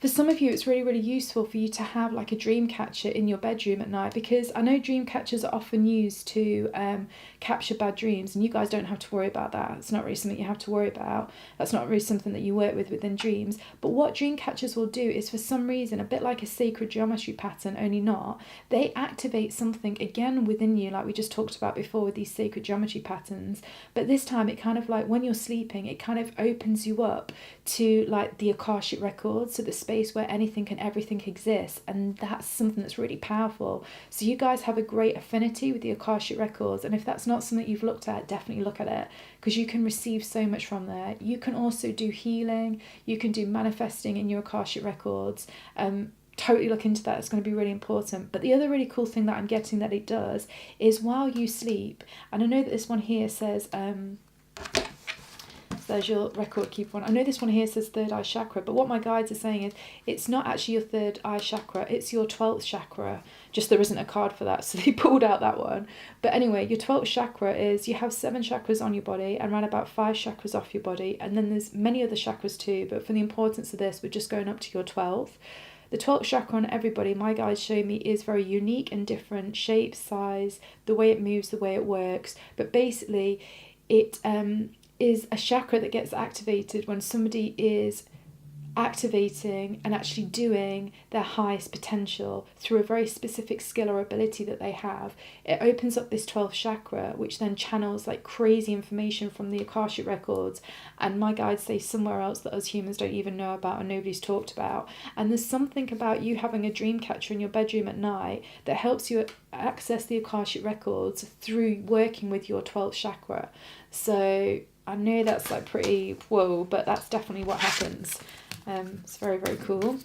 for some of you, it's really, really useful for you to have like a dream catcher in your bedroom at night, because I know dream catchers are often used to capture bad dreams, and you guys don't have to worry about that. It's not really something you have to worry about. That's not really something that you work with within dreams. But what dream catchers will do is, for some reason, a bit like a sacred geometry pattern, only not, they activate something again within you, like we just talked about before with these sacred geometry patterns. But this time it kind of like, when you're sleeping, it kind of opens you up to like the Akashic records, so the space where anything and everything exists, and that's something that's really powerful. So you guys have a great affinity with the Akashic records, and if that's not something you've looked at, definitely look at it, because you can receive so much from there. You can also do healing, you can do manifesting in your Akashic records. Totally look into that, it's going to be really important. But the other really cool thing that I'm getting that it does is, while you sleep, and I know that this one here says there's your record keeper one. I know this one here says third eye chakra, but what my guides are saying is it's not actually your third eye chakra, it's your 12th chakra. Just there isn't a card for that, so they pulled out that one. But anyway, your 12th chakra is, you have 7 chakras on your body and around about 5 chakras off your body, and then there's many other chakras too, but for the importance of this, we're just going up to your 12th. The 12th chakra on everybody, my guides show me, is very unique and different, shape, size, the way it moves, the way it works. But basically, it is a chakra that gets activated when somebody is activating and actually doing their highest potential through a very specific skill or ability that they have. It opens up this 12th chakra, which then channels like crazy information from the Akashic records, and my guides say somewhere else that us humans don't even know about and nobody's talked about. And there's something about you having a dream catcher in your bedroom at night that helps you access the Akashic records through working with your 12th chakra. So I know that's like pretty whoa, but that's definitely what happens. It's very, very cool.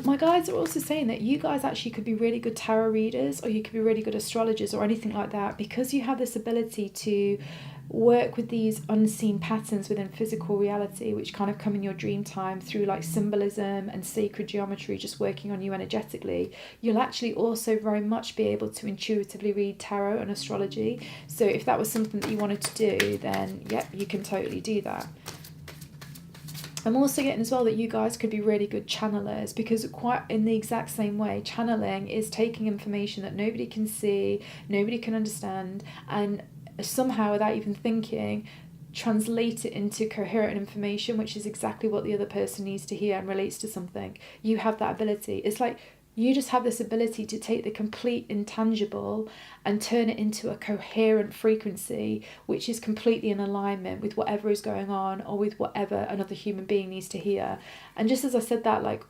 My guides are also saying that you guys actually could be really good tarot readers, or you could be really good astrologers or anything like that, because you have this ability to work with these unseen patterns within physical reality, which kind of come in your dream time through like symbolism and sacred geometry just working on you energetically. You'll actually also very much be able to intuitively read tarot and astrology. So if that was something that you wanted to do, then yep, you can totally do that. I'm also getting as well that you guys could be really good channelers, because quite in the exact same way, channeling is taking information that nobody can see, nobody can understand, and somehow, without even thinking, translate it into coherent information, which is exactly what the other person needs to hear and relates to something. You have that ability. It's like you just have this ability to take the complete intangible and turn it into a coherent frequency, which is completely in alignment with whatever is going on or with whatever another human being needs to hear. And just as I said that, like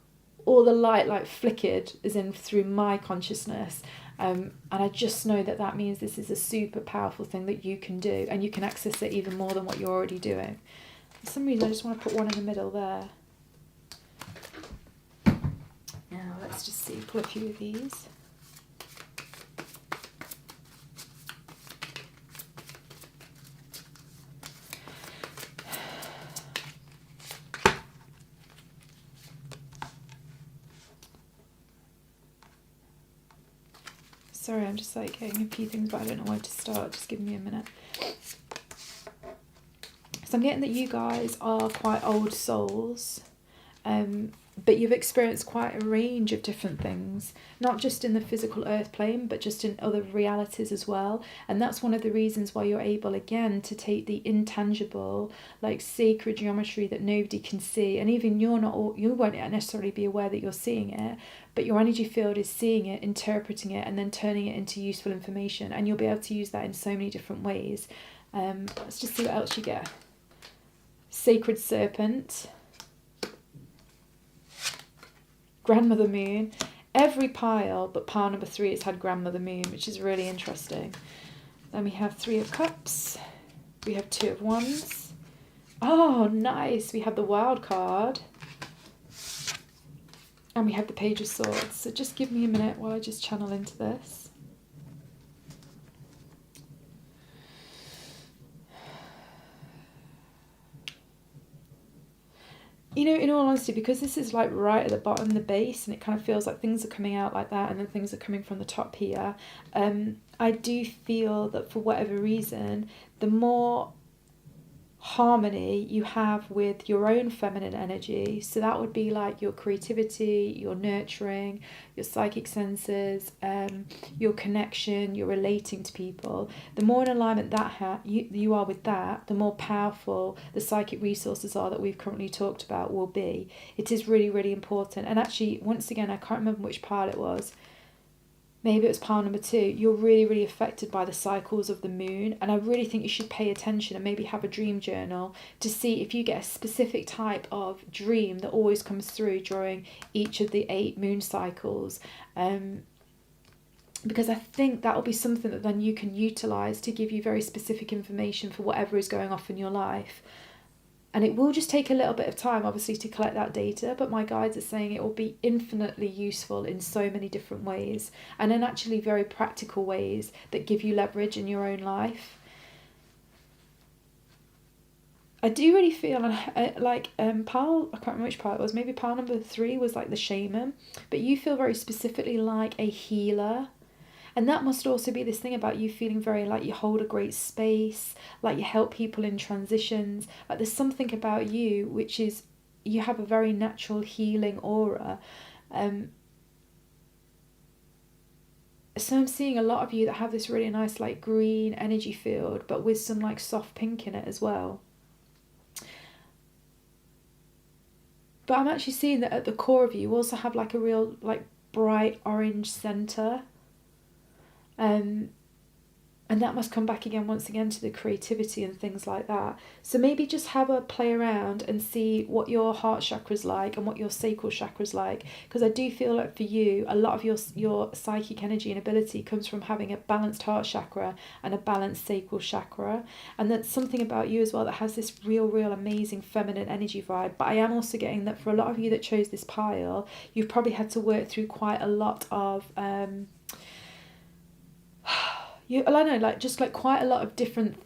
all the light like flickered as in through my consciousness. And I just know that that means this is a super powerful thing that you can do, and you can access it even more than what you're already doing. For some reason I just want to put one in the middle there. Now let's just see, pull a few of these. Sorry, I'm just like getting a few things, but I don't know where to start. Just give me a minute. So I'm getting that you guys are quite old souls, but you've experienced quite a range of different things, not just in the physical earth plane, but just in other realities as well. And that's one of the reasons why you're able, again, to take the intangible, like sacred geometry that nobody can see, and even you won't necessarily be aware that you're seeing it, but your energy field is seeing it, interpreting it, and then turning it into useful information, and you'll be able to use that in so many different ways. Let's just see what else you get. Sacred Serpent, Grandmother Moon, every pile but pile number 3 has had Grandmother Moon, which is really interesting. Then we have 3 of Cups. We have 2 of Wands. Oh, nice. We have the Wild card. And we have the Page of Swords. So just give me a minute while I just channel into this. You know, in all honesty, because this is like right at the bottom, the base, and it kind of feels like things are coming out like that, and then things are coming from the top here, I do feel that for whatever reason, the more harmony you have with your own feminine energy, so that would be like your creativity, your nurturing, your psychic senses, your connection, your relating to people, the more in alignment that you are with that, the more powerful the psychic resources are that we've currently talked about will be. It is really, really important. And actually, once again, I can't remember which pile it was. Maybe it was pile number 2, you're really, really affected by the cycles of the moon. And I really think you should pay attention and maybe have a dream journal to see if you get a specific type of dream that always comes through during each of the 8 moon cycles. Because I think that will be something that then you can utilise to give you very specific information for whatever is going off in your life. And it will just take a little bit of time, obviously, to collect that data, but my guides are saying it will be infinitely useful in so many different ways, and in actually very practical ways that give you leverage in your own life. I do really feel like pile, I can't remember which pile it was, maybe pile number 3 was like the shaman, but you feel very specifically like a healer. And that must also be this thing about you feeling very like you hold a great space, like you help people in transitions. Like there's something about you which is, you have a very natural healing aura. So I'm seeing a lot of you that have this really nice like green energy field, but with some like soft pink in it as well. But I'm actually seeing that at the core of you also have like a real like bright orange centre. And that must come back again once again to the creativity and things like that. So maybe just have a play around and see what your heart chakra's like and what your sacral chakra's like, because I do feel like for you a lot of your psychic energy and ability comes from having a balanced heart chakra and a balanced sacral chakra, and that's something about you as well that has this real amazing feminine energy vibe. But I am also getting that for a lot of you that chose this pile, you've probably had to work through quite a lot of quite a lot of different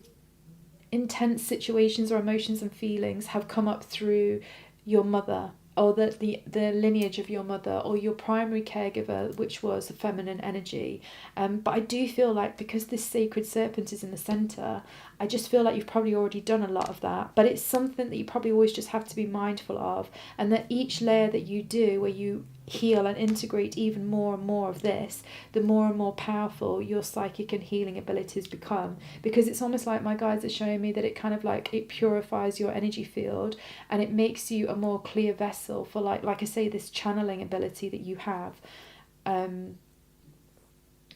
intense situations or emotions and feelings have come up through your mother, or the lineage of your mother, or your primary caregiver, which was the feminine energy. But I do feel like because this sacred serpent is in the centre, I just feel like you've probably already done a lot of that. But it's something that you probably always just have to be mindful of, and that each layer that you do, where you heal and integrate even more and more of this, the more and more powerful your psychic and healing abilities become. Because it's almost like my guides are showing me that it kind of like it purifies your energy field, and it makes you a more clear vessel for like I say, this channeling ability that you have,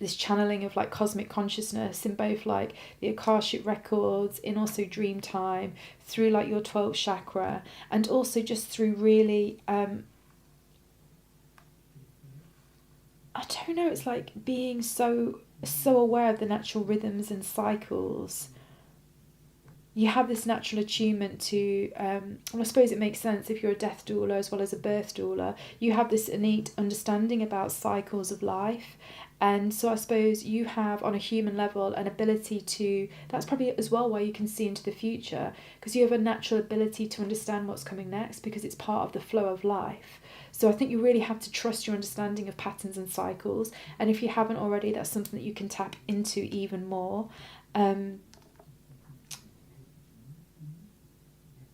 this channeling of like cosmic consciousness in both like the Akashic records, in also dream time, through like your 12th chakra, and also just through really I don't know, it's like being so aware of the natural rhythms and cycles. You have this natural attunement to, well, I suppose it makes sense if you're a death doula as well as a birth doula, you have this innate understanding about cycles of life. And so I suppose you have, on a human level, an ability to, that's probably as well why you can see into the future, because you have a natural ability to understand what's coming next, because it's part of the flow of life. So I think you really have to trust your understanding of patterns and cycles. And if you haven't already, that's something that you can tap into even more.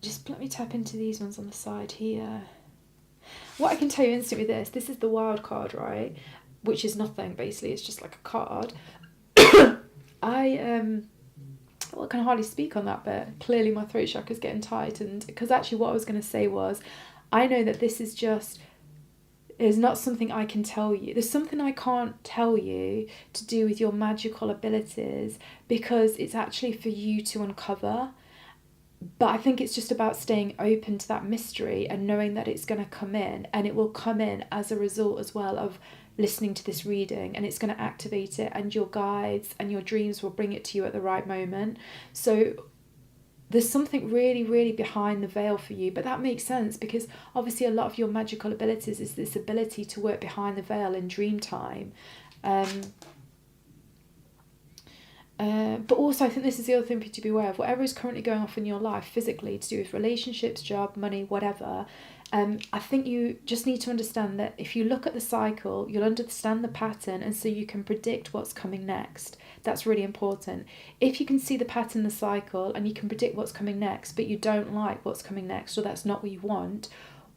Just let me tap into these ones on the side here. What I can tell you instantly with this is the wild card, right? Which is nothing, basically. It's just like a card. I can hardly speak on that bit. Clearly my throat chakra's getting tightened. Because actually what I was going to say was, I know that this is just, is not something I can tell you. There's something I can't tell you to do with your magical abilities, because it's actually for you to uncover. But I think it's just about staying open to that mystery and knowing that it's going to come in, and it will come in as a result as well of listening to this reading, and it's going to activate it, and your guides and your dreams will bring it to you at the right moment. So there's something really, really behind the veil for you, but that makes sense because obviously a lot of your magical abilities is this ability to work behind the veil in dream time. But also I think this is the other thing for you to be aware of. Whatever is currently going off in your life physically to do with relationships, job, money, whatever, I think you just need to understand that if you look at the cycle, you'll understand the pattern, and so you can predict what's coming next. That's really important. If you can see the pattern, the cycle, and you can predict what's coming next, but you don't like what's coming next, or that's not what you want,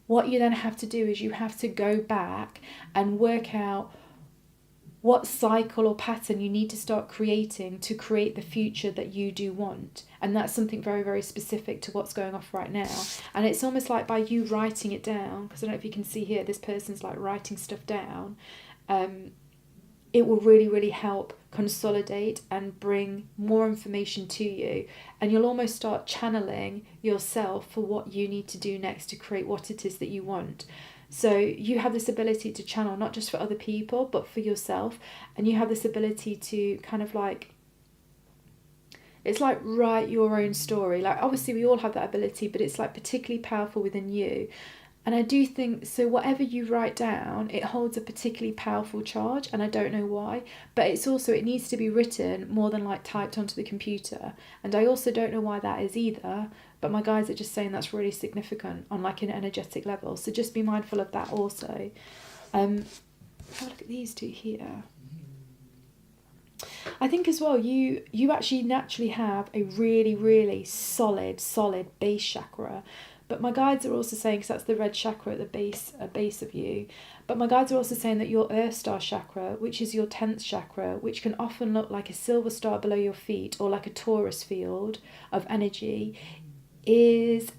what you then have to do is you have to go back and work out what cycle or pattern you need to start creating to create the future that you do want. And that's something very, very specific to what's going off right now. And it's almost like by you writing it down, because I don't know if you can see here, this person's like writing stuff down, it will really, really help consolidate and bring more information to you. And you'll almost start channeling yourself for what you need to do next to create what it is that you want. So you have this ability to channel not just for other people, but for yourself. And you have this ability to kind of like, it's like write your own story. Like obviously we all have that ability, but it's like particularly powerful within you. And I do think, so whatever you write down, it holds a particularly powerful charge, and I don't know why, but it's also, it needs to be written more than like typed onto the computer. And I also don't know why that is either, but my guides are just saying that's really significant on like an energetic level. So just be mindful of that also. Have a look at these two here. I think as well, you actually naturally have a really, really solid base chakra. But my guides are also saying, because that's the red chakra at the base of you, but my guides are also saying that your earth star chakra, which is your 10th chakra, which can often look like a silver star below your feet or like a torus field of energy, is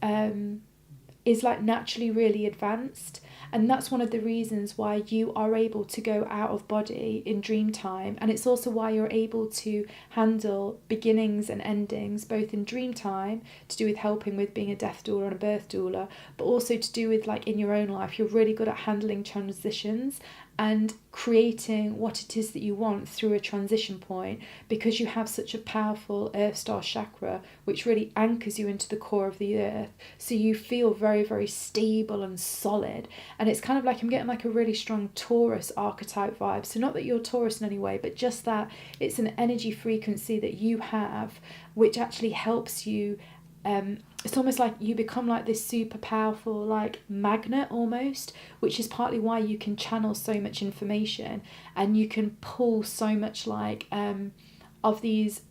like naturally really advanced. And that's one of the reasons why you are able to go out of body in dream time. And it's also why you're able to handle beginnings and endings, both in dream time, to do with helping with being a death doula and a birth doula, but also to do with like in your own life, you're really good at handling transitions and creating what it is that you want through a transition point, because you have such a powerful earth star chakra which really anchors you into the core of the earth, so you feel very, very stable and solid. And it's kind of like I'm getting like a really strong Taurus archetype vibe. So not that you're Taurus in any way, but just that it's an energy frequency that you have which actually helps you. It's almost like you become like this super powerful like magnet almost, which is partly why you can channel so much information and you can pull so much like of these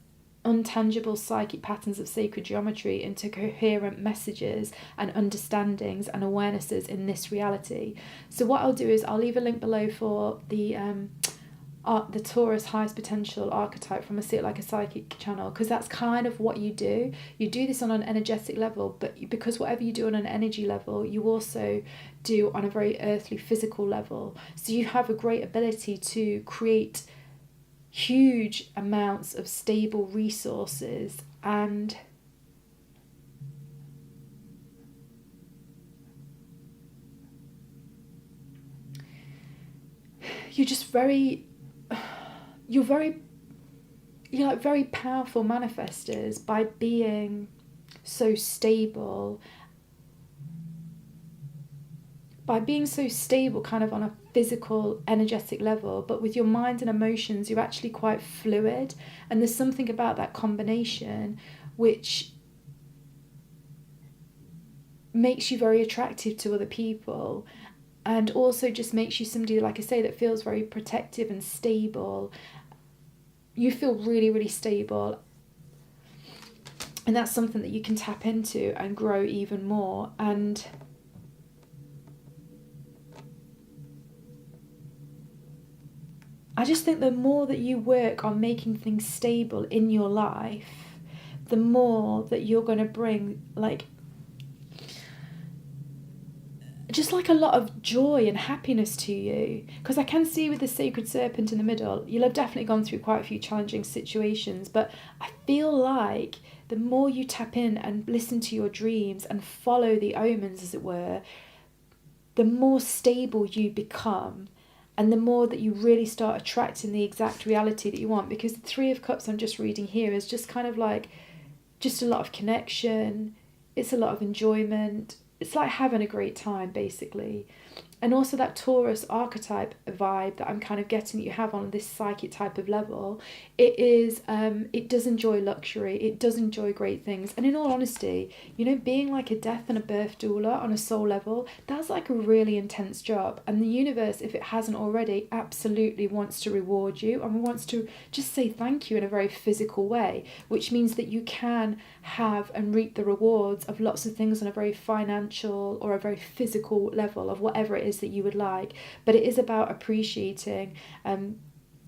untangible psychic patterns of sacred geometry into coherent messages and understandings and awarenesses in this reality. So what I'll do is I'll leave a link below for the Taurus highest potential archetype from a See It Like a Psychic channel, because that's kind of what you do. You do this on an energetic level, but because whatever you do on an energy level, you also do on a very earthly physical level. So you have a great ability to create huge amounts of stable resources, and you're just very, you're like very powerful manifestors by being so stable, kind of on a physical energetic level, but with your mind and emotions you're actually quite fluid. And there's something about that combination which makes you very attractive to other people, and also just makes you somebody, like I say, that feels very protective and stable. You feel really, really stable, and that's something that you can tap into and grow even more. And I just think the more that you work on making things stable in your life, the more that you're going to bring like just like a lot of joy and happiness to you. Because I can see with the sacred serpent in the middle, you'll have definitely gone through quite a few challenging situations, but I feel like the more you tap in and listen to your dreams and follow the omens, as it were, the more stable you become. And the more that you really start attracting the exact reality that you want, because the Three of Cups I'm just reading here is just kind of like just a lot of connection, it's a lot of enjoyment, it's like having a great time basically. And also that Taurus archetype vibe that I'm kind of getting that you have on this psychic type of level, it is, it does enjoy luxury, it does enjoy great things. And in all honesty, you know, being like a death and a birth doula on a soul level, that's like a really intense job. And the universe, if it hasn't already, absolutely wants to reward you and wants to just say thank you in a very physical way, which means that you can have and reap the rewards of lots of things on a very financial or a very physical level of whatever it is that you would like. But it is about appreciating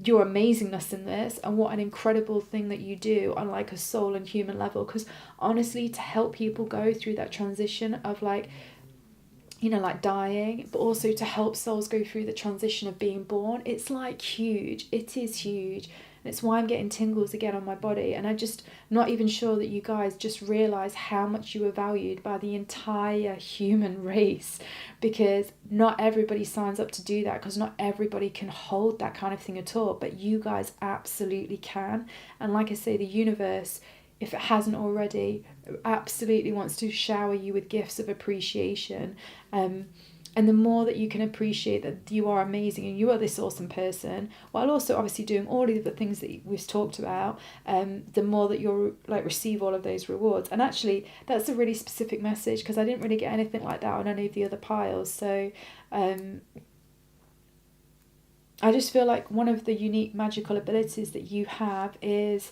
your amazingness in this and what an incredible thing that you do on like a soul and human level. Because honestly, to help people go through that transition of like, you know, like dying, but also to help souls go through the transition of being born, it's like huge. It is huge. And it's why I'm getting tingles again on my body. And I'm just not even sure that you guys just realise how much you are valued by the entire human race, because not everybody signs up to do that, because not everybody can hold that kind of thing at all. But you guys absolutely can. And like I say, the universe, if it hasn't already, absolutely wants to shower you with gifts of appreciation. And the more that you can appreciate that you are amazing and you are this awesome person, while also obviously doing all of the things that we've talked about, the more that you'll like receive all of those rewards. And actually, that's a really specific message, because I didn't really get anything like that on any of the other piles. So I just feel like one of the unique magical abilities that you have is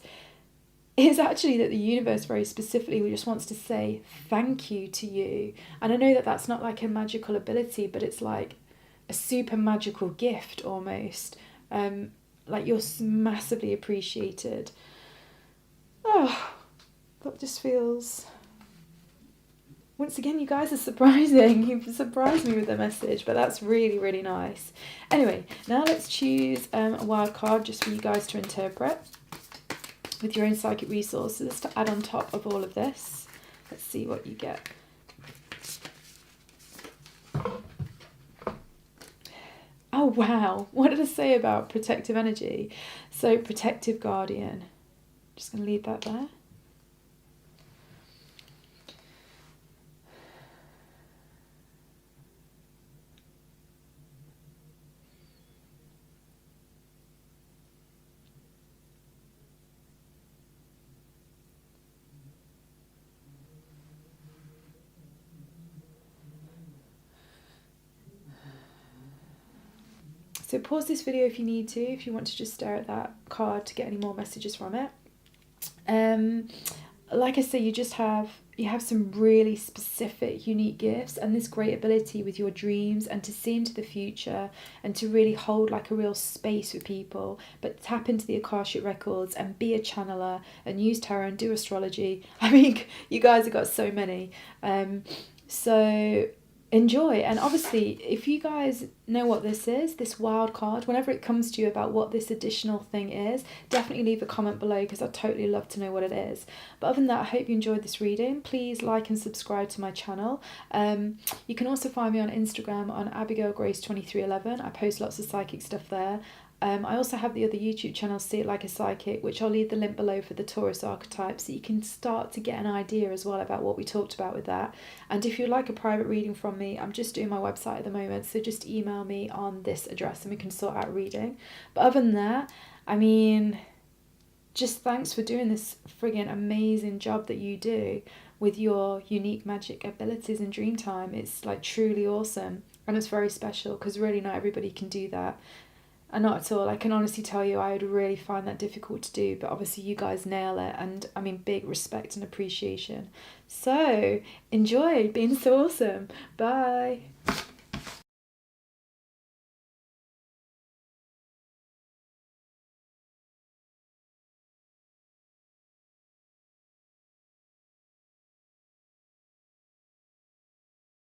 actually that the universe very specifically just wants to say thank you to you. And I know that that's not like a magical ability, but it's like a super magical gift almost. Like you're massively appreciated. Oh, that just feels... Once again, you guys are surprising. You've surprised me with the message, but that's really, really nice. Anyway, now let's choose a wild card just for you guys to interpret with your own psychic resources to add on top of all of this. Let's see what you get. Oh wow, what did I say about protective energy? So protective guardian. Just going to leave that there. So pause this video if you need to, if you want to just stare at that card to get any more messages from it. Like I say, you have some really specific, unique gifts and this great ability with your dreams and to see into the future and to really hold like a real space with people, but tap into the Akashic Records and be a channeler and use tarot and do astrology. I mean, you guys have got so many. So enjoy. And obviously, if you guys know what this is, this wild card, whenever it comes to you about what this additional thing is, definitely leave a comment below, because I'd totally love to know what it is. But other than that, I hope you enjoyed this reading. Please like and subscribe to my channel. You can also find me on Instagram on AbigailGrace2311. I post lots of psychic stuff there. I also have the other YouTube channel, See It Like a Psychic, which I'll leave the link below for the Taurus archetype, so you can start to get an idea as well about what we talked about with that. And if you'd like a private reading from me, I'm just doing my website at the moment, so just email me on this address and we can sort out reading. But other than that, I mean, just thanks for doing this friggin' amazing job that you do with your unique magic abilities in Dreamtime. It's like truly awesome, and it's very special, because really not everybody can do that. And not at all. I can honestly tell you I would really find that difficult to do, but obviously you guys nail it, and I mean big respect and appreciation. So enjoy being so awesome. Bye.